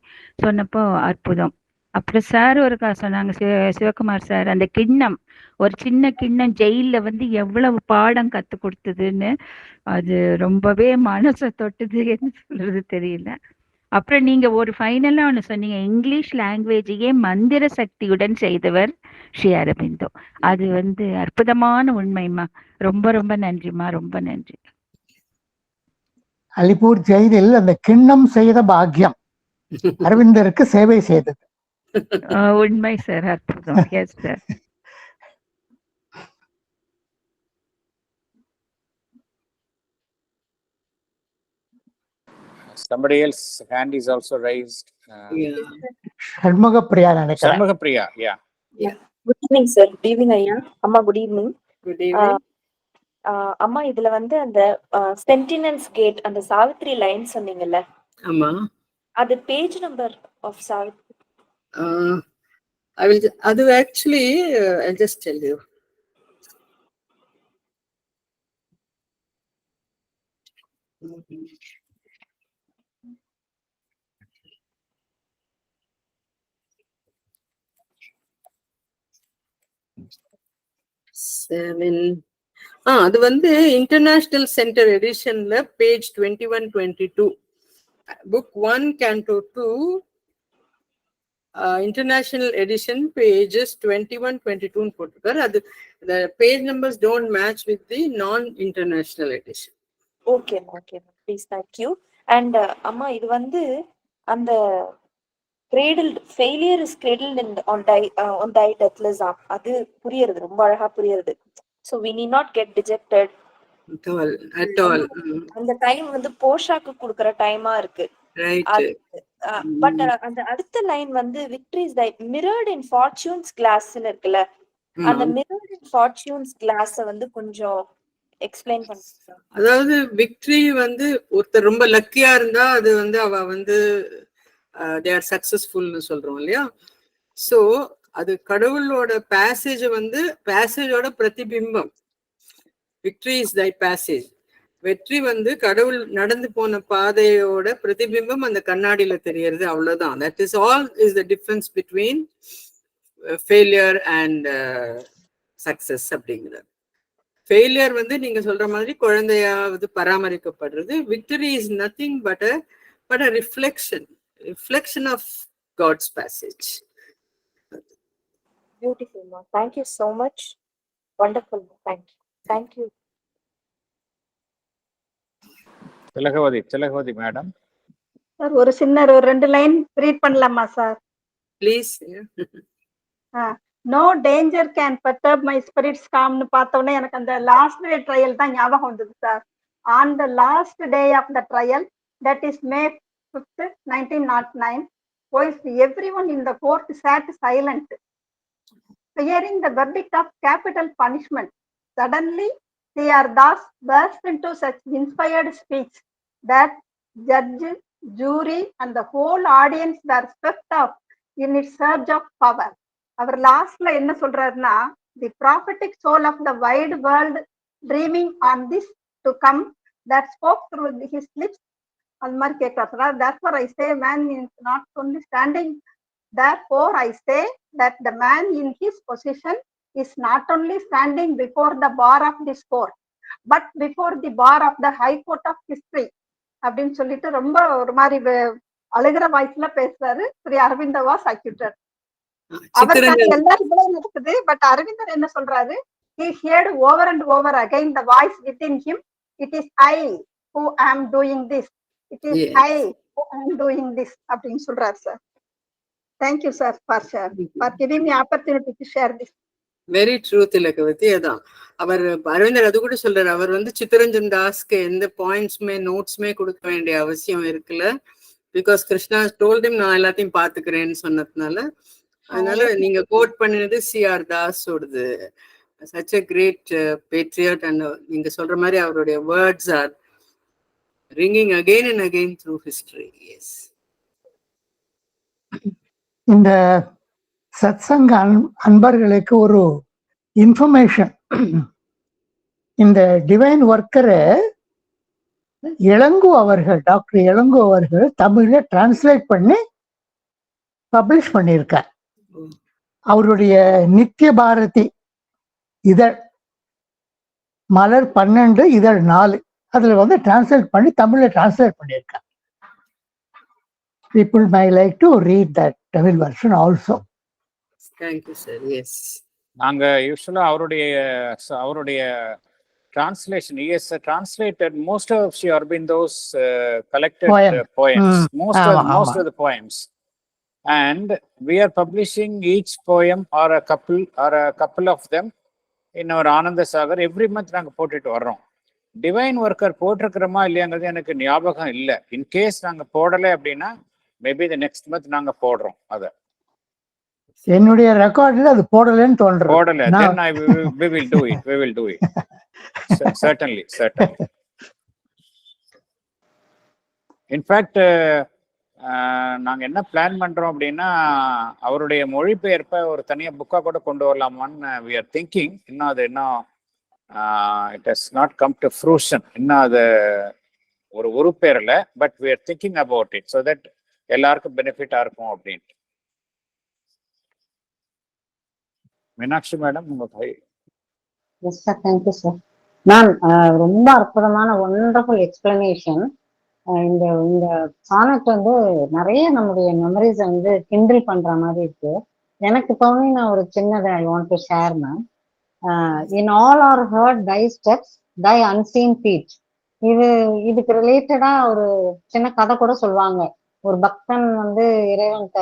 சொன்னப்போ அற்புதம். அப்புறம் சார் ஒரு சொன்னாங்க, சிவகுமார் சார், அந்த கிண்ணம், ஒரு சின்ன கிண்ணம் ஜெயில வந்து எவ்வளவு பாடம் கத்து கொடுத்ததுன்னு, அது ரொம்பவே மனசை தொட்டுது. என்ன சொல்றது தெரியல. அப்புறம் நீங்க ஒரு ஃபைனலா ஒண்ணு சொன்னீங்க, இங்கிலீஷ் லாங்குவேஜையே மந்திர சக்தியுடன் செய்தவர் ஸ்ரீ அரபிந்தோ. அது வந்து அற்புதமான உண்மைமா. ரொம்ப ரொம்ப நன்றிமா, ரொம்ப நன்றி. அலிப்பூர் ஜெயிலில் அந்த கிண்ணம் செய்த பாக்கியம் அரவிந்தருக்கு சேவை செய்தது. உண்மை சார், அற்புதம். Yes sir. Somebody else's hand is also raised. Shanmuga Priya நினைக்கிறேன். Shanmuga Priya, yeah. Good evening sir. Good evening ஐயா. அம்மா குட் ஈவினிங். Good evening. அம்மா இதுல வந்து அந்த சென்டினல்ஸ் கேட் அந்த சாவித்ரி லைன் சொன்னீங்கல்ல, ஆமா, அது பேஜ் நம்பர் ஆஃப் சாவித்ரி. அது actually I'll just tell you. அது வந்து இன்டர்நேஷனல் சென்டர் எடிஷன்ல page 21-22, book 1 canto 2, international edition pages 21-22 போட்டிருக்காரு. அது the page numbers don't match with the non international edition. Okay okay please, thank you. And அம்மா இது வந்து அந்த cradled, failure is cradled in on thy deathless arm. அது புரியுறது, ரொம்ப அழகா புரியுறது. So we need not get dejected at all. அந்த டைம் வந்து போஷாக்கு கொடுக்கற டைமா இருக்கு. Right. பட் அந்த அடுத்த லைன் வந்து victory is thy mirrored in fortune's glass ன்னு இருக்குல்ல, அந்த mirrored in fortune's glass வந்து கொஞ்சம் எக்ஸ்பிளைன் பண்ணுங்க. அதாவது விக்டரி வந்து ஒருத்தர் ரொம்ப லக்கியா இருந்தா அது வந்து அவ வந்து they are successfulனு சொல்றோம் இல்லையா. சோ அது கடவுளோட பேசேஜ் வந்து பேசேஜோட பிரதிபிம்பம். Victory is thy passage. வெற்றி வந்து கடவுள் நடந்து போன பாதையோட பிரதிபிம்பம் அந்த கண்ணாடியில தெரியறது, அவ்வளவுதான். That is all is the difference between failure and success அப்படிங்கிறது. ஃபெயிலியர் வந்து நீங்க சொல்ற மாதிரி குழந்தையாவது பராமரிக்கப்படுறது. Victory is nothing but a reflection of God's passage. Beautiful, ma. Thank you so much. Wonderful. Thank you. Tilagavati madam. Sir ஒரு சின்ன ஒரு 2 லைன் ரீட் பண்ணலாமா sir? Please. No danger can perturb my spirits calmனு பார்த்தோன்னே எனக்கு அந்த last day trial தான் ஞாபகம் வந்தது sir. On the last day of the trial, that is May 5th, 1909, whilst everyone in the court sat silent, fearing the verdict of capital punishment, suddenly Theardas burst into such inspired speech that judge, jury and the whole audience were swept up in its surge of power. அவர் லாஸ்ட்ல என்ன சொல்றாருன்னா, the prophetic soul of the wide world dreaming on this to come that spoke through his lips, அந்த மாதிரி கேட்கிறார். Therefore I say man is not only standing, therefore I say that the man in his position is not only standing before the bar of this court, but before the bar of the high court of history அப்படின்னு சொல்லிட்டு ரொம்ப ஒரு மாதிரி அழுகிற வாய்ஸ்ல பேசுறாரு. Sri Aravinda was acquitted. அவருக்காக எல்லாரும் நடக்குது. பட் அரவிந்தர் என்ன சொல்றாரு, he heard over and over again the voice within him, it is I who am doing this, it is I who am doing this அப்படின்னு சொல்றாரு sir. Thank you sir for giving me opportunity to share this. Very true Thilagavathi. அதான் அவர் அரவிந்தர் அது கூட சொல்றாரு, அவர் வந்து சித்தரஞ்சன் தாஸ்க்கு எந்த பாயிண்ட்ஸுமே நோட்ஸுமே கொடுக்க வேண்டிய அவசியம் இருக்குல்ல. பிகாஸ் கிருஷ்ணா டோல்ட் நான் எல்லாத்தையும் பாத்துக்கிறேன்னு சொன்னதுனால. அதனால நீங்க கோட் பண்ணினது CR தாஸோடது such a great patriot, and நீங்க சொல்ற மாதிரி அவருடைய words are ringing again and again through history. Yes. இந்த சத்சங்க அன்பர்களுக்கு ஒரு இன்ஃபர்மேஷன். இந்த டிவைன் ஒர்க்கரை இளங்கோ அவர்கள், டாக்டர் இளங்கோ அவர்கள் தமிழ்ல டிரான்ஸ்லேட் பண்ணி பப்ளிஷ் பண்ணியிருக்கார். அவருடைய நித்திய பாரதி இதழ் மலர் 12 இதழ் 4 அதுல வந்து டிரான்ஸ்லேட் பண்ணி தமிழ்ல டிரான்ஸ்லேட் பண்ணியிருக்கார். People may like to read that Tamil version also. Thank you, sir. Yes. நாங்க யூஸ்வலா அவருடைய translation, he has translated most of Sri Aurobindo's collected poems, most of the poems, and we are publishing each poem or a couple of them in our Ananda Sagar. Every month நாங்க போட்டுட்டு வர்றோம். Divine worker போட்டிருக்கிறோமா இல்லையாங்கிறது எனக்கு ஞாபகம் இல்லை. In case நாங்க போடலை அப்படின்னா மேபி த நெக்ஸ்ட் மந்த் நாங்க போடுறோம். அதை என்னுடைய ரெக்கார்ட்ல அது போடலன்னு தோன்றது. போடல, then we will do it. Certainly. In fact, நாங்க என்ன பிளான் பண்றோம் அப்படின்னா அவருடைய மொழிபெயர்ப்பை ஒரு தனியா புக்கா கூட கொண்டு வரலாமான்னு we are thinking. இன்னும் அது it has not come to fruition. இன்னும் அது ஒரு உருப்பேரல, but we are thinking about it so that எல்லாருக்கும் பெனிஃபிட்டா இருக்கும் அப்படின்ட்டு. மீனாட்சி மேடம், உங்க கை. Yes sir, thank you sir. Ma'am, ரொம்ப அற்புதமான ஒண்டர்ஃபுல் எக்ஸ்பிளனேஷன். இந்த இந்த சானட் வந்து நிறைய நம்முடைய மெமரிஸை வந்து கிண்டில் பண்ற மாதிரி இருக்கு. எனக்கு தோணி நான் ஒரு சின்னதை I want to share ma'am. In all are heard thy steps thy unseen feet. இதுக்கு ரிலேட்டடா ஒரு சின்ன கதை கூட சொல்லுவாங்க. ஒரு பக்தன் வந்து இறைவன்கிட்ட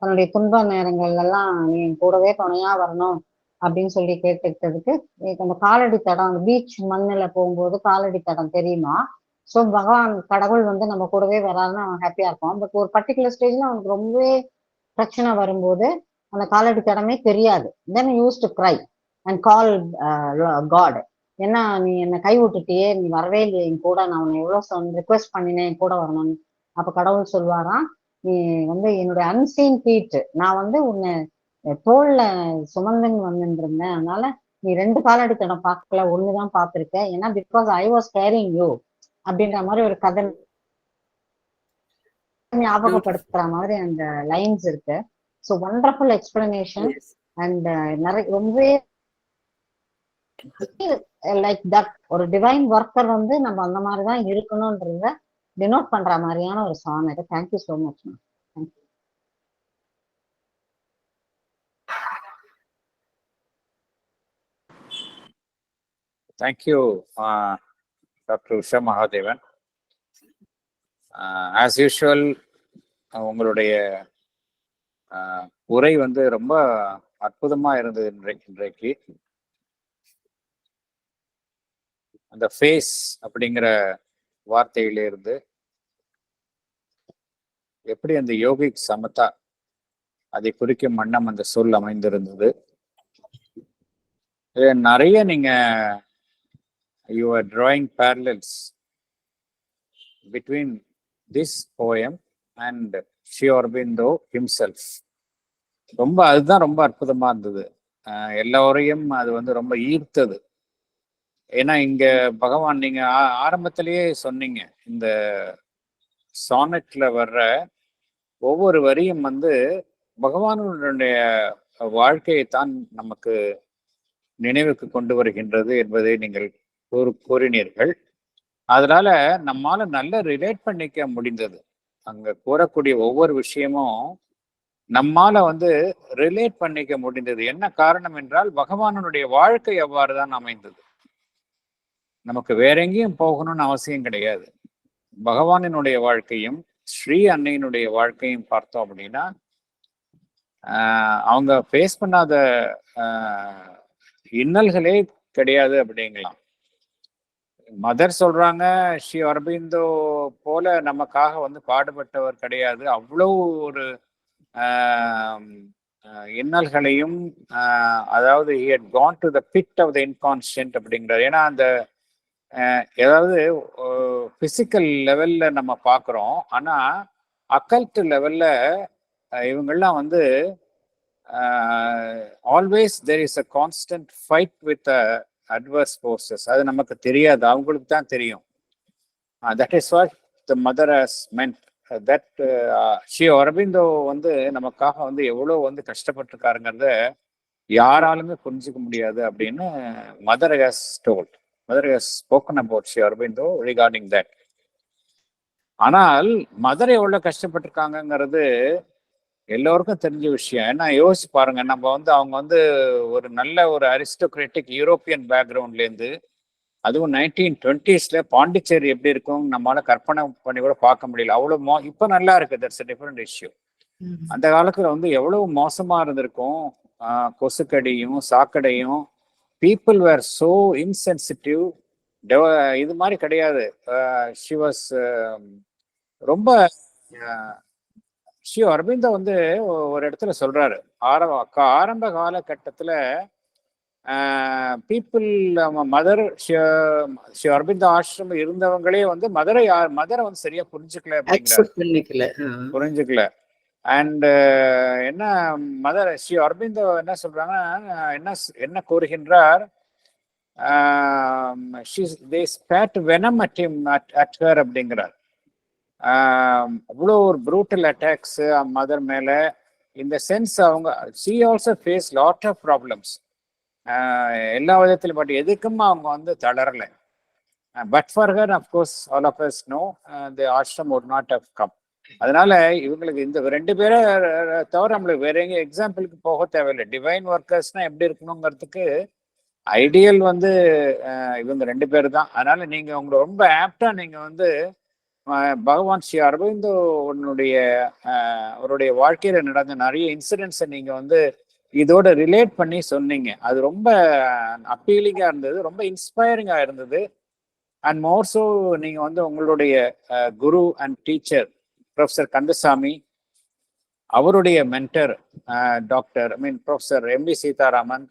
தன்னுடைய துன்ப நேரங்கள் எல்லாம் நீ கூடவே துணையா வரணும் அப்படின்னு சொல்லி கேட்டுக்கிட்டதுக்கு அந்த காலடி தடம், அந்த பீச் மண்ணில் போகும்போது காலடி தடம் தெரியுமா? ஸோ பகவான் கடவுள் வந்து நம்ம கூடவே வராதுன்னு அவன் ஹாப்பியா இருப்பான். பட் ஒரு பர்டிகுலர் ஸ்டேஜ்ல அவனுக்கு ரொம்பவே பிரச்சனை வரும்போது அந்த காலடி தடமே தெரியாது. Then used to cry and call God. ஏன்னா நீ என்னை கை விட்டுட்டியே, நீ வரவே இல்லையே என் கூட, நான் உன்னை எவ்வளோ ரிக்வெஸ்ட் பண்ணினேன் என் கூட வரணும்னு. அப்ப கடவுள் சொல்வாராம், நீ வந்து என்னுடைய அன்சீன் ஃபீட், நான் வந்து உன்னை தோல்ல சுமந்துன்னு வந்துட்டு இருந்தேன், அதனால நீ 2 காலடி தடம் பார்க்கல, ஒண்ணுதான் பார்த்திருக்க. ஏன்னா because I was carrying you அப்படின்ற மாதிரி ஒரு கதை ஞாபகப்படுத்துற மாதிரி அந்த லைன்ஸ் இருக்கு. ஸோ ஒண்டர்ஃபுல் எக்ஸ்பிளனேஷன் அண்ட் நிறைய ரொம்பவே லைக் தட் ஒரு டிவைன் ஒர்க்கர் வந்து நம்ம அந்த மாதிரிதான் இருக்கணும்ன்றத டினோட் பண்ற மாதிரியான ஒரு song. Thank you so much ma'am. Thank you. Thank you, Dr. Usha Mahadevan. As usual, உங்களுடைய உரை வந்து ரொம்ப அற்புதமா இருந்தது இன்றைக்கு. அந்த ஃபேஸ் அப்படிங்கிற வார்த்தையிலிருந்து எப்படி அந்த யோகிக் சமதா அதை குறிக்கும் வண்ணம் அந்த சொல் அமைந்திருந்தது. நிறைய நீங்க you are drawing parallels between this poem and Sri Aurobindo himself. அதுதான் ரொம்ப அற்புதமா இருந்தது. எல்லோரையும் அது வந்து ரொம்ப ஈர்த்தது. ஏன்னா இங்க பகவான், நீங்க ஆரம்பத்திலேயே சொன்னீங்க, இந்த சானட்ல வர்ற ஒவ்வொரு வரியும் வந்து பகவானுடைய வாழ்க்கையை தான் நமக்கு நினைவுக்கு கொண்டு வருகின்றது என்பதை நீங்கள் கூறினீர்கள். அதனால நம்மால நல்ல ரிலேட் பண்ணிக்க முடிந்தது. அங்க கூறக்கூடிய ஒவ்வொரு விஷயமும் நம்மால வந்து ரிலேட் பண்ணிக்க முடிந்தது. என்ன காரணம் என்றால் பகவானுடைய வாழ்க்கை எவ்வாறுதான் அமைந்தது. நமக்கு வேற எங்கேயும் போகணும்னு அவசியம் கிடையாது. பகவானினுடைய வாழ்க்கையும் ஸ்ரீ அன்னையினுடைய வாழ்க்கையும் பார்த்தோம் அப்படின்னா அவங்க ஃபேஸ் பண்ணாத இன்னல்களே கிடையாது அப்படிங்கலாம். மதர் சொல்றாங்க, ஸ்ரீ அரபிந்தோ போல நமக்காக வந்து பாடுபட்டவர் கிடையாது. அவ்வளவு ஒரு இன்னல்களையும் அதாவது he had gone to the pit of the inconscient அப்படிங்கிறார். ஏன்னா அந்த ஏதாவது பிசிக்கல் லெவல்ல நம்ம பார்க்குறோம், ஆனா அக்கல்ட் லெவல்ல இவங்கெல்லாம் வந்து always there is a constant fight with adverse forces. அது நமக்கு தெரியாது, அவங்களுக்கு தான் தெரியும். That is what the mother has meant. That Sri Aurobindo வந்து நமக்காக வந்து எவ்வளோ வந்து கஷ்டப்பட்டிருக்காருங்கிறத யாராலுமே புரிஞ்சுக்க முடியாது அப்படின்னு mother has told. Mother has spoken about Sri Aurobindo regarding that. ஆனால் மதர் எவ்வளவு கஷ்டப்பட்டிருக்காங்கிறது எல்லோருக்கும் தெரிஞ்ச விஷயம். ஏன்னா யோசிச்சு பாருங்க, நம்ம வந்து அவங்க வந்து ஒரு நல்ல ஒரு அரிஸ்டோக்ராட்டிக் யூரோப்பியன் பேக்ரவுண்ட்லேருந்து, அதுவும் 1920s பாண்டிச்சேரி எப்படி இருக்கும் நம்மளால கற்பனை பண்ணி கூட பார்க்க முடியல. அவ்வளவு இப்ப நல்லா இருக்கு, தட்ஸ் a different issue. அந்த காலத்துல வந்து எவ்வளவு மோசமா இருந்திருக்கும். கொசுக்கடியும் சாக்கடையும். People were so insensitive. இது மாதிரி கிடையாது. ஷி வாஸ் ரொம்ப ஸ்ரீ அரபிந்தோ வந்து ஒரு இடத்துல சொல்றாரு, ஆரம்ப காலகட்டத்துல பீப்புள் மதர் ஸ்ரீ அரபிந்தோ ஆசிரமம் இருந்தவங்களே வந்து மதரை வந்து சரியா புரிஞ்சுக்கல. அண்ட் என்ன மதர் ஸ்ரீ அரபிந்தோ என்ன சொல்றாங்கன்னா, என்ன கூறுகின்றார், they spat venom at him, at her அப்படிங்கிறார். அவ்வளோ ஒரு ப்ரூட்டல் அட்டாக்ஸ் மதர் மேல. இந்த சென்ஸ் அவங்க she also faced lot of problems எல்லா விதத்திலும். பட் எதுக்கும் அவங்க வந்து தளரலை. But for her of course all of us know the ashram would not have come. அதனால இவங்களுக்கு இந்த 2 பேரை தவிர நம்மளுக்கு வேற எங்க எக்ஸாம்பிளுக்கு போக தேவையில்லை. டிவைன் ஒர்க்கர்ஸ்னா எப்படி இருக்கணுங்கிறதுக்கு ஐடியல் வந்து இவங்க 2 பேர் தான். அதனால நீங்க உங்களை ரொம்ப ஆப்டா நீங்க வந்து பகவான் ஸ்ரீ அரபிந்தோ அவருடைய வாழ்க்கையில நடந்த நிறைய இன்சிடென்ட்ஸை நீங்க வந்து இதோட ரிலேட் பண்ணி சொன்னீங்க. அது ரொம்ப அப்பீலிங்கா இருந்தது, ரொம்ப இன்ஸ்பைரிங்கா இருந்தது. அண்ட் மோர்ஸோ நீங்க வந்து உங்களுடைய குரு அண்ட் டீச்சர் ப்ரொஃபசர் கந்தசாமி, அவருடைய mentor doctor professor MP Sitharaman,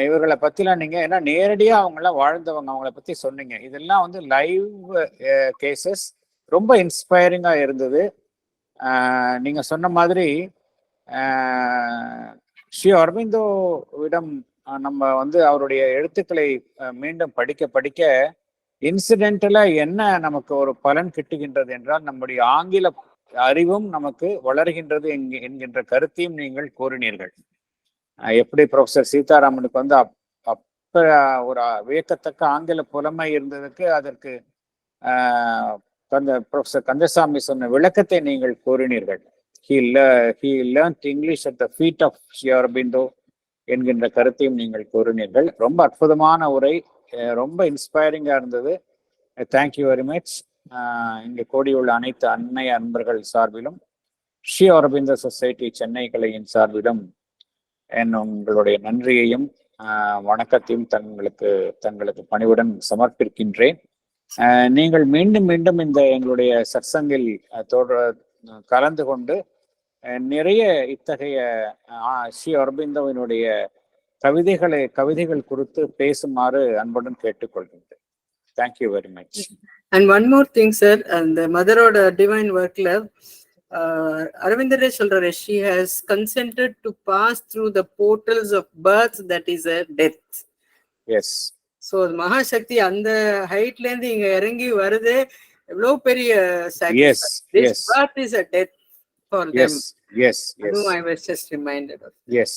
இவர்களை பத்திலாம் நீங்க ஏன்னா நேரடியா அவங்களாம் வாழ்ந்தவங்க, அவங்கள பத்தி சொன்னீங்க. இதெல்லாம் வந்து லைவ் கேசஸ், ரொம்ப இன்ஸ்பைரிங்கா இருந்தது. நீங்க சொன்ன மாதிரி ஸ்ரீ அரபிந்தோவிடம் நம்ம வந்து அவருடைய எழுத்துக்களை மீண்டும் படிக்க இன்சிடென்டலா என்ன நமக்கு ஒரு பலன் கிட்டுகின்றது என்றால், நம்முடைய ஆங்கில அறிவும் நமக்கு வளர்கின்றது என்கின்ற கருத்தையும் நீங்கள் கூறினீர்கள். எப்படி ப்ரொஃபசர் சீதாராமனுக்கு வந்து அப்ப ஒரு வியக்கத்தக்க ஆங்கில புலமை இருந்ததுக்கு அதற்கு ப்ரொஃபசர் கந்தசாமி சொன்ன விளக்கத்தை நீங்கள் கூறினீர்கள். he learned English at the feet of Sri Aurobindo என்கின்ற கருத்தையும் நீங்கள் கூறினீர்கள். ரொம்ப அற்புதமான உரை, ரொம்ப இன்ஸ்பைரிங்கா இருந்தது. Thank you very much. இங்கே கூடியுள்ள அனைத்து அன்னை அன்பர்கள் சார்பிலும், ஸ்ரீ அரபிந்தோ சொசைட்டி சென்னை கிளையின் சார்பிலும் உங்களுடைய நன்றியையும் வணக்கத்தையும் தங்களுக்கு பணிவுடன் சமர்ப்பிக்கின்றேன். நீங்கள் மீண்டும் இந்த எங்களுடைய சத்சங்கில் கலந்து கொண்டு நிறைய இத்தகைய ஸ்ரீ அரபிந்தோவினுடைய கவிதைகள் குறித்து பேசுமாறு அன்புடன் கேட்டுக்கொள்கின்றேன். Thank you very much. And one more thing sir, அந்த மதரோட டிவைன் ஒர்க்ல அரவிந்தரே சொல்றாரு, she has consented to pass through the portals of birth, that is a death. Yes. So மகாசக்தி அந்த ஹைட்ல இருந்து இங்க இறங்கி வருது, எவ்வளவு பெரிய yes. This birth is a death for them. Yes. I was just reminded of. Yes.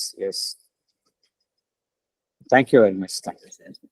Thank you very much. Thank you.